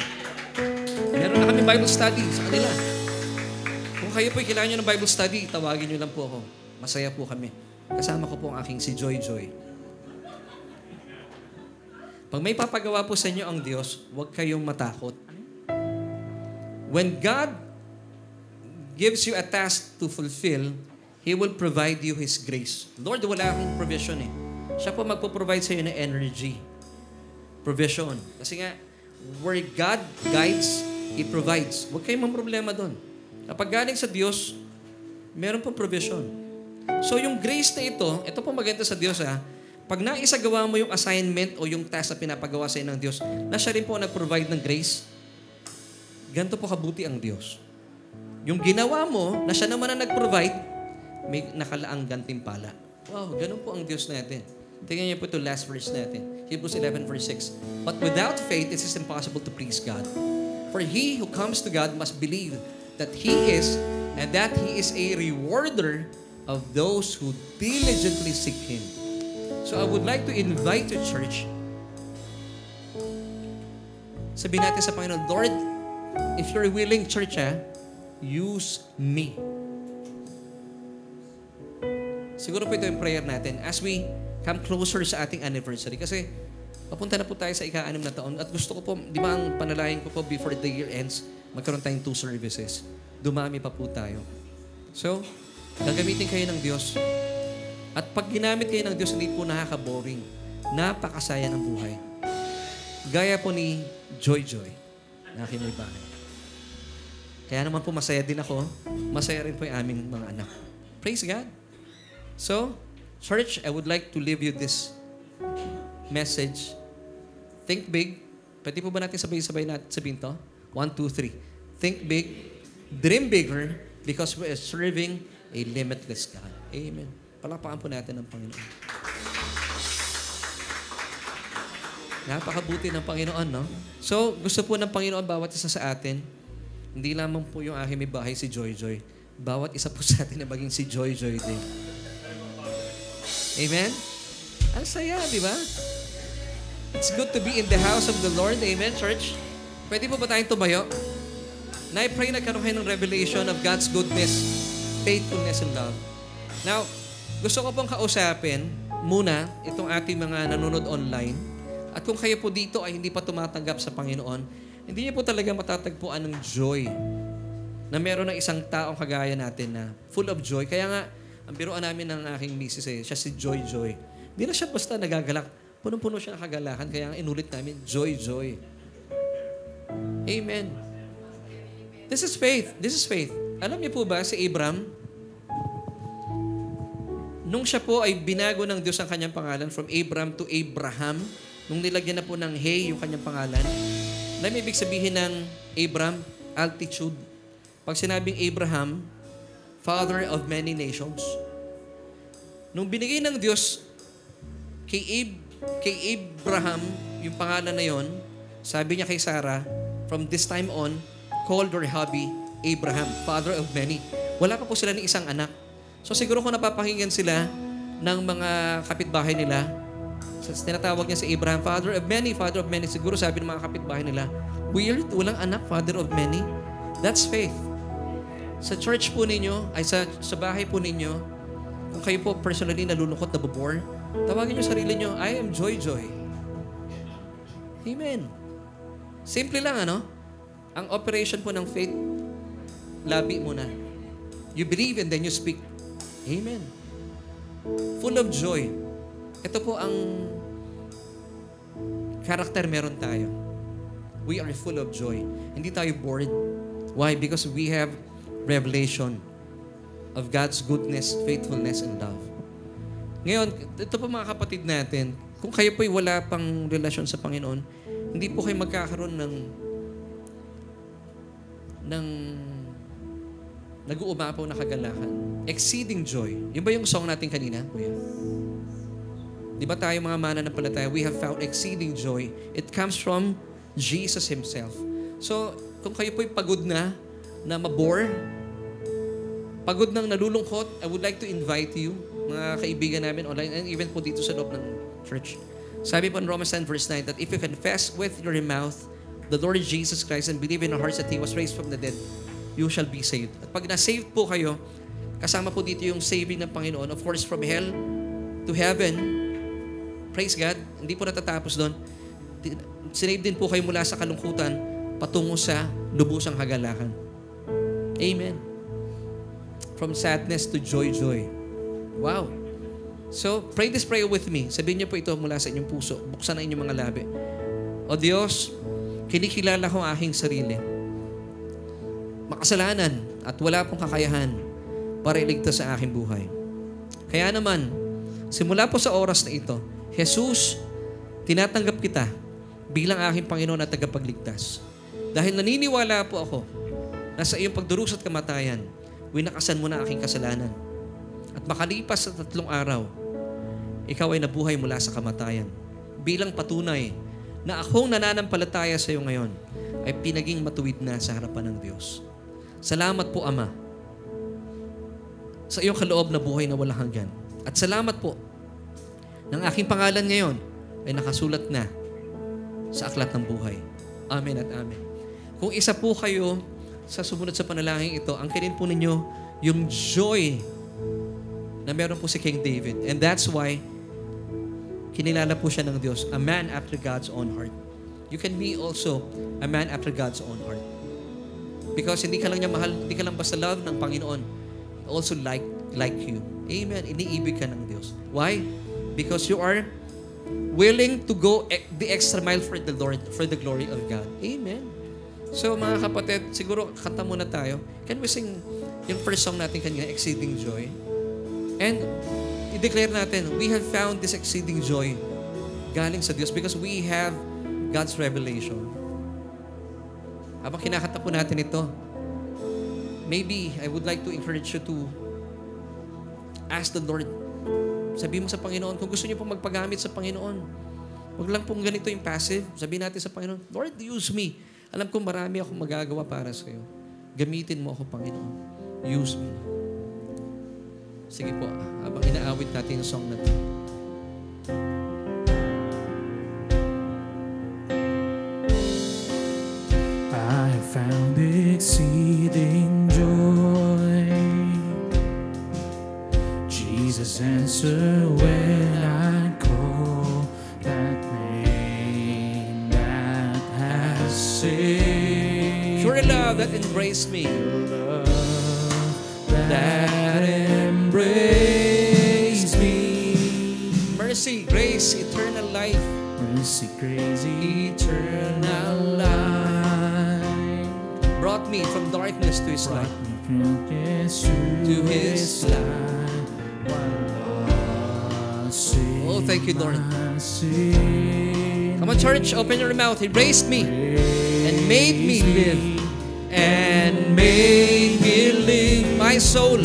Meron na kami Bible study sa kanila. Kung kayo po'y kailangan nyo ng Bible study, tawagin nyo lang po ako. Masaya po kami. Kasama ko po ang aking si Joy Joy. Pag may papagawa po sa inyo ang Diyos, huwag kayong matakot. When God gives you a task to fulfill, He will provide you His grace. Lord, wala akong provision eh. Siya po magpo-provide sa iyo ng energy. Provision. Kasi nga, where God guides, He provides. Huwag kayong problema doon. Kapag galing sa Diyos, meron pong provision. So yung grace na ito po maganda sa Diyos ha. Pag naisagawa mo yung assignment o yung task na pinapagawa sa iyo ng Diyos, na siya rin po nag-provide ng grace, ganito po kabuti ang Diyos. Yung ginawa mo, na siya naman ang nag-provide, may nakalaang gantimpala. Wow, ganun po ang Diyos natin. Tingnan niyo po ito last verse natin. Hebrews 11 verse 6. But without faith, it is impossible to please God. For he who comes to God must believe that He is, and that He is a rewarder of those who diligently seek Him. So I would like to invite the church. Sabihin natin sa Panginoon, Lord, if you're willing, church, use me. Siguro po ito yung prayer natin as we come closer sa ating anniversary. Kasi papunta na po tayo sa ika-6 na taon. At gusto ko po, di ba ang panalangin ko po before the year ends, magkaroon tayong 2 services. Dumami pa po tayo. So, gagamitin kayo ng Diyos. At pag ginamit kayo ng Diyos, hindi po nakaka-boring. Napakasaya ng buhay. Gaya po ni Joy na aking may bahay. Kaya naman po masaya din ako. Masaya rin po yung aming mga anak. Praise God. So, church, I would like to leave you this message. Think big. Pwede po ba natin sabay-sabay natin sabihin to? 1, 2, 3. Think big. Dream bigger because we are serving a limitless God. Amen. Palakpakan po natin ang Panginoon. Napakabuti ng Panginoon, no? So, gusto po ng Panginoon bawat isa sa atin, hindi lamang po yung aking may bahay si Joy. Bawat isa po sa atin na maging si Joy din. Amen? Ang saya, di ba? It's good to be in the house of the Lord. Amen, church? Pwede po ba tayong tumayo? Na I pray na karoon kayo ng revelation of God's goodness, faithfulness, and love. Now, gusto ko pong kausapin muna itong ating mga nanonood online. At kung kayo po dito ay hindi pa tumatanggap sa Panginoon, hindi niyo po talaga matatagpuan ng joy na meron ng isang taong kagaya natin na full of joy. Kaya nga, ang biruan namin ng aking misis siya si Joy. Hindi na siya basta nagagalak. Punong-puno siya ng kagalakan. Kaya nga inulit namin, Joy. Amen. This is faith. Alam niyo po ba si Abraham, nung siya po ay binago ng Diyos ang kanyang pangalan from Abram to Abraham, nung nilagyan na po ng Hey yung kanyang pangalan, alam mo ibig sabihin ng Abram? Altitude. Pag sinabing Abraham, father of many nations. Nung binigay ng Diyos kay Abraham yung pangalan na yon, sabi niya kay Sarah, from this time on, called her hubby Abraham, father of many. Wala pa po sila ng isang anak. So siguro kung napapakinggan sila ng mga kapitbahay nila, tinatawag niya si Abraham, father of many. Siguro sabi ng mga kapitbahay nila, weird, walang anak, father of many. That's faith. Sa church po ninyo, ay sa bahay po ninyo, kung kayo po personally nalulungkot, nabobore, tawagin niyo sarili niyo, I am Joy. Amen. Simple lang, ano? Ang operation po ng faith, labi muna. You believe and then you speak. Amen. Full of joy. Ito po ang character meron tayo. We are full of joy. Hindi tayo bored. Why? Because we have revelation of God's goodness, faithfulness, and love. Ngayon, ito po mga kapatid natin, kung kayo po'y wala pang relasyon sa Panginoon, hindi po kayo magkakaroon ng nag-uumapaw na kagalakan. Exceeding joy. Yun ba yung song natin kanina, kuya? Di ba tayo mga mananampalataya, we have found exceeding joy. It comes from Jesus Himself. So, kung kayo po'y pagod na mabore, pagod nang nalulungkot, I would like to invite you, mga kaibigan namin online, and even po dito sa loob ng church. Sabi po in Romans 10 verse 9 that if you confess with your mouth the Lord Jesus Christ and believe in your hearts that He was raised from the dead, you shall be saved. At pag na-saved po kayo, kasama po dito yung saving ng Panginoon. Of course, from hell to heaven, praise God, hindi po natatapos doon. Sinave din po kayo mula sa kalungkutan patungo sa lubusang kagalakan. Amen. From sadness to joy. Wow. So, pray this prayer with me. Sabihin niyo po ito mula sa inyong puso. Buksan ang inyong mga labi. O Diyos, kinikilala ko ang aking sarili. Makasalanan at wala pong kakayahan para iligtas sa aking buhay. Kaya naman, simula po sa oras na ito, Jesus, tinatanggap kita bilang aking Panginoon at tagapagligtas. Dahil naniniwala po ako na sa iyong pagdurusa at kamatayan, winakasan mo na aking kasalanan. At makalipas sa 3 araw, ikaw ay nabuhay mula sa kamatayan. Bilang patunay na akong nananampalataya sa iyo ngayon ay pinaging matuwid na sa harapan ng Diyos. Salamat po, Ama, sa iyong kaloob na buhay na walang hanggan. At salamat po ng aking pangalan ngayon ay nakasulat na sa aklat ng buhay. Amen at amen. Kung isa po kayo sa sumunod sa panalangin ito, angkinin po ninyo yung joy na meron po si King David. And that's why kinilala po siya ng Diyos, a man after God's own heart. You can be also a man after God's own heart. Because hindi ka lang niya mahal, hindi ka lang basta love ng Panginoon, also like you. Amen. Iniibig ka ng Diyos. Why? Because you are willing to go the extra mile for the Lord, for the glory of God. Amen. So mga kapatid, siguro kanta muna tayo. Can we sing yung first song natin kanina, Exceeding Joy? And i-declare natin, we have found this exceeding joy galing sa Diyos because we have God's revelation. Habang kinakanta po natin ito, maybe I would like to encourage you to ask the Lord. Sabihin mo sa Panginoon, kung gusto niyo pong magpagamit sa Panginoon, huwag lang pong ganito yung passive. Sabihin natin sa Panginoon, Lord, use me. Alam ko marami akong magagawa para sa iyo. Gamitin mo ako, Panginoon. Use me. Sige po, habang inaawit natin yung song na ito. I found exceeding joy. Jesus answer when I call that name that has saved. Pure love that embraced me. Love that embraced me. Mercy, grace, eternal life. Mercy, grace, eternal life. Brought me from darkness to His light. To His light. Oh, thank you, Lord. Come on, church, open your mouth. He raised me and made me live. And made me live. My soul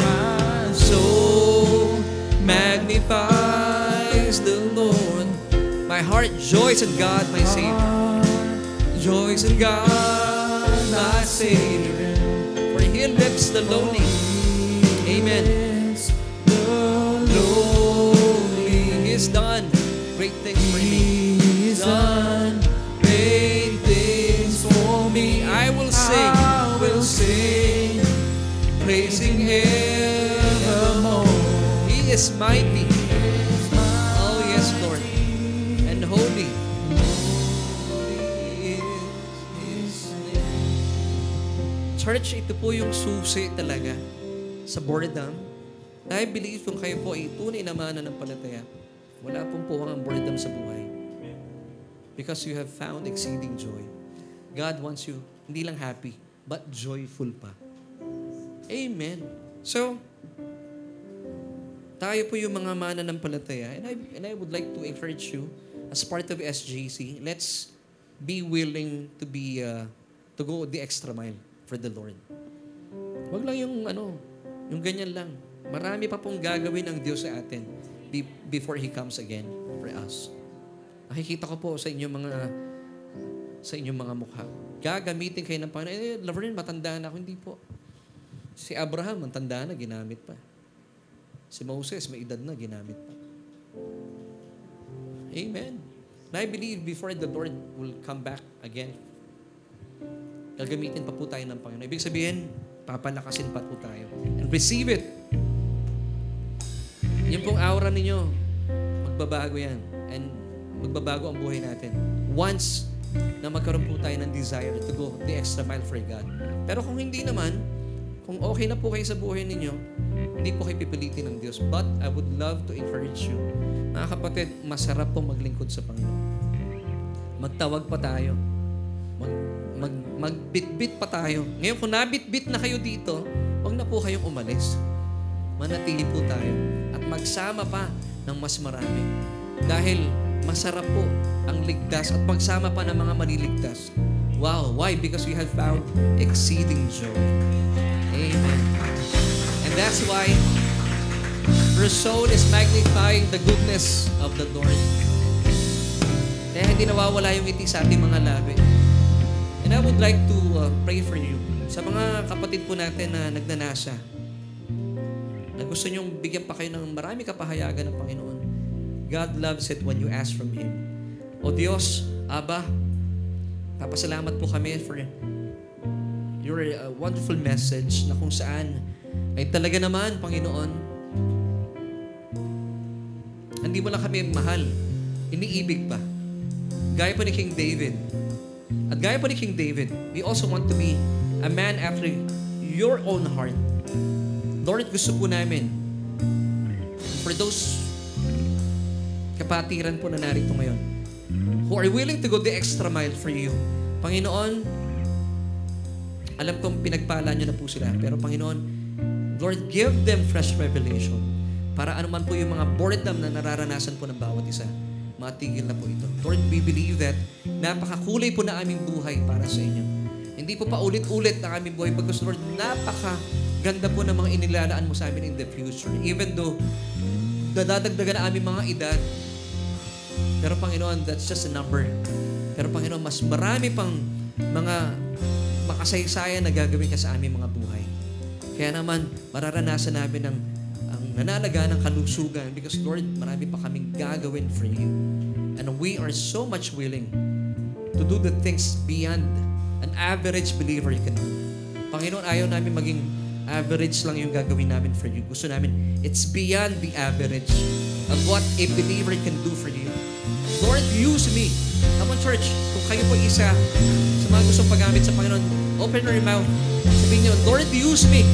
magnifies the Lord. My heart joys in God, my Savior. Joys in God, my Savior. For He lifts the lowly. Amen. He has done great things for me. He's done great things for me. I will sing, praising evermore. He is mighty. Oh yes, Lord, and holy. Church, ito po yung susi talaga sa boredom. I believe kung kayo po ay tunay na mananampalataya, wala pong puwang ang boredom sa buhay. Because you have found exceeding joy. God wants you hindi lang happy, but joyful pa. Amen. So, tayo po yung mga mananampalataya, and I would like to encourage you, as part of SJC, let's be willing to to go the extra mile for the Lord. Wag lang yung ganyan lang. Marami pa pong gagawin ng Diyos sa atin before He comes again for us. Nakikita ko po sa inyong mga mukha. Gagamitin kayo ng Panginoon. Laverne, matanda na ako. Hindi po. Si Abraham, matanda na, ginamit pa. Si Moses, may edad na, ginamit pa. Amen. And I believe before the Lord will come back again, gagamitin pa po tayo ng Panginoon. Ibig sabihin, papalakasin pa po tayo. And receive it. Yung pong aura ninyo, magbabago yan. And magbabago ang buhay natin. Once na magkaroon po tayo ng desire to go the extra mile for God. Pero kung hindi naman, kung okay na po kayo sa buhay ninyo, Hindi po kayo pipilitin ng Diyos. But I would love to encourage you. Mga kapatid, masarap po maglingkod sa Panginoon. Magtawag pa tayo. Magbitbit pa tayo. Ngayon, kung nabitbit na kayo dito, huwag na po kayong umalis. Manatili po tayo. At magsama pa ng mas marami. Dahil masarap po ang ligtas at magsama pa ng mga maliligtas. Wow! Why? Because we have found exceeding joy. Amen. And that's why your soul is magnifying the goodness of the Lord. Kaya hindi nawawala yung ngiti sa ating mga labi. And I would like to pray for you. Sa mga kapatid po natin na nagnanasa, na gusto nyong bigyan pa kayo ng marami kapahayagan ng Panginoon. God loves it when you ask from Him. O Diyos, Aba, papasalamat po kami for your wonderful message na kung saan ay talaga naman, Panginoon, hindi mo lang kami mahal, iniibig pa. Gaya po ni King David. At gaya po ni King David, we also want to be a man after your own heart. Lord, gusto po namin, for those kapatiran po na narito ngayon, who are willing to go the extra mile for you. Panginoon, alam kong pinagpala nyo na po sila. Pero Panginoon, Lord, give them fresh revelation para anuman po yung mga boredom na nararanasan po ng bawat isa, matigil na po ito. Lord, we believe that napakakulay po na aming buhay para sa inyo. Hindi po pa ulit-ulit ang aming buhay because Lord, napakaganda po ng mga inilalaan mo sa amin in the future. Even though dadadagdagan na aming mga edad, pero Panginoon, that's just a number. Pero Panginoon, mas marami pang mga makasaysayan na gagawin ka sa aming mga buhay. Kaya naman, mararanasan namin ang nanalaga ng kalusugan because Lord, marami pa kaming gagawin for you. And we are so much willing to do the things beyond an average believer can do. Panginoon, ayaw namin maging average lang yung gagawin namin for you. Gusto namin, it's beyond the average of what a believer can do for you. Lord, use me. Come on, church. Kung kayo po isa sa mga gustong paggamit sa Panginoon, open your mouth. Sabihin niyo, Lord, use me.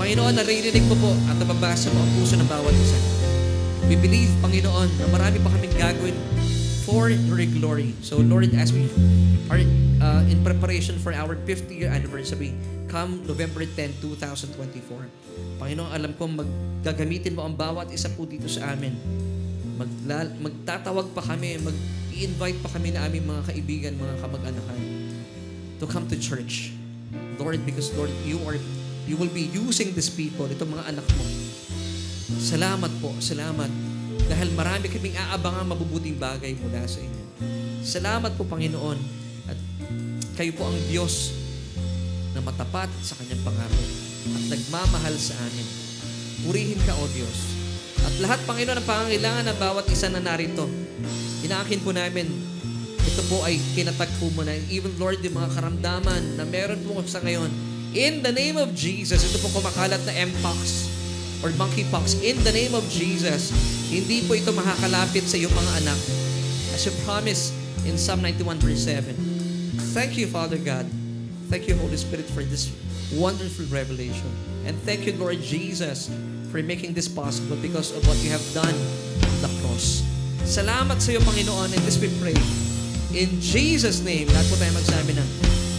Panginoon, naririnig mo po at nababasa mo ang puso ng bawat isa. We believe, Panginoon, na marami pa kaming gagawin for your glory. So, Lord, as we are in preparation for our 50th year anniversary, come November 10, 2024. Panginoon, alam ko maggagamitin mo ang bawat isa po dito sa amin. Magtatawag pa kami, mag-i-invite pa kami na aming mga kaibigan, mga kamag-anakan to come to church. Lord, because Lord, you will be using these people, itong mga anak mo. Salamat po, salamat. Dahil marami kaming aabangang mabubuting bagay mula sa inyo. Salamat po, Panginoon. At kayo po ang Diyos na matapat sa kanyang pangako at nagmamahal sa amin. Purihin ka, O Diyos. At lahat, Panginoon, ang pangangailangan ng bawat isa na narito, inaakin po namin, ito po ay kinatagpo mo na. Even, Lord, yung mga karamdaman na meron po sa ngayon, in the name of Jesus, ito po kumakalat na mpox or monkeypox, in the name of Jesus, hindi po ito makakalapit sa iyong mga anak. As you promised in Psalm 91 verse 7. Thank you, Father God. Thank you, Holy Spirit, for this wonderful revelation. And thank you, Lord Jesus, for making this possible because of what you have done on the cross. Salamat sa iyo, Panginoon, and this we pray. In Jesus' name, lahat po tayo magsabi ng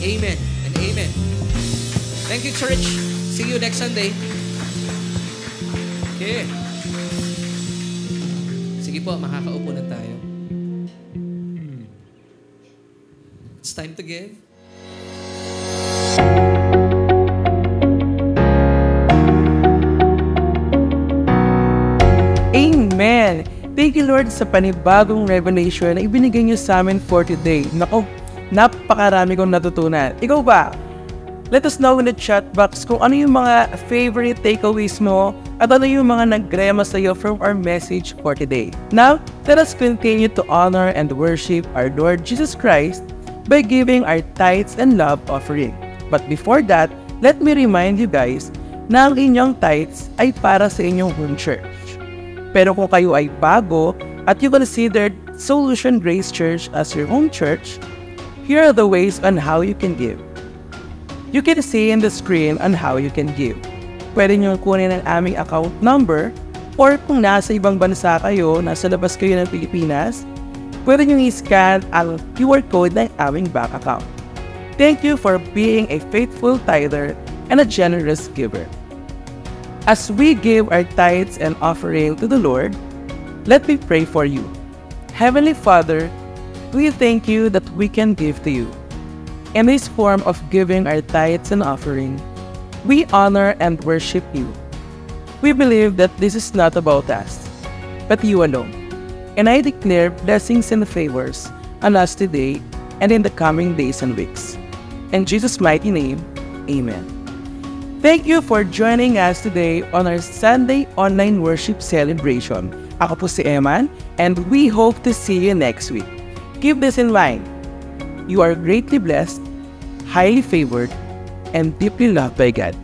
Amen and Amen. Thank you, church. See you next Sunday. Okay. Sige po, makakaupo na tayo. It's time to give. Amen! Thank you, Lord, sa panibagong revelation na ibinigay niyo sa amin for today. Naku, napakarami kong natutunan. Ikaw ba? Let us know in the chat box kung ano yung mga favorite takeaways mo at ano yung mga nagrema sa iyo from our message for today. Now, let us continue to honor and worship our Lord Jesus Christ by giving our tithes and love offering. But before that, let me remind you guys na ang inyong tithes ay para sa inyong home church. Pero kung kayo ay bago at you considered Solution Grace Church as your home church, here are the ways on how you can give. You can see in the screen on how you can give. pwede nyo kunin ang aming account number, or kung nasa ibang bansa kayo, nasa labas kayo ng Pilipinas, pwede nyo i-scan ang QR code ng aming bank account. Thank you for being a faithful tither and a generous giver. As we give our tithes and offering to the Lord, let me pray for you. Heavenly Father, we thank you that we can give to you. In this form of giving our tithes and offering, we honor and worship you. We believe that this is not about us, but you alone. And I declare blessings and favors on us today and in the coming days and weeks. In Jesus' mighty name, amen. Thank you for joining us today on our Sunday online worship celebration. Ako po si Eman, and we hope to see you next week. Keep this in mind. You are greatly blessed, highly favored, and deeply loved by God.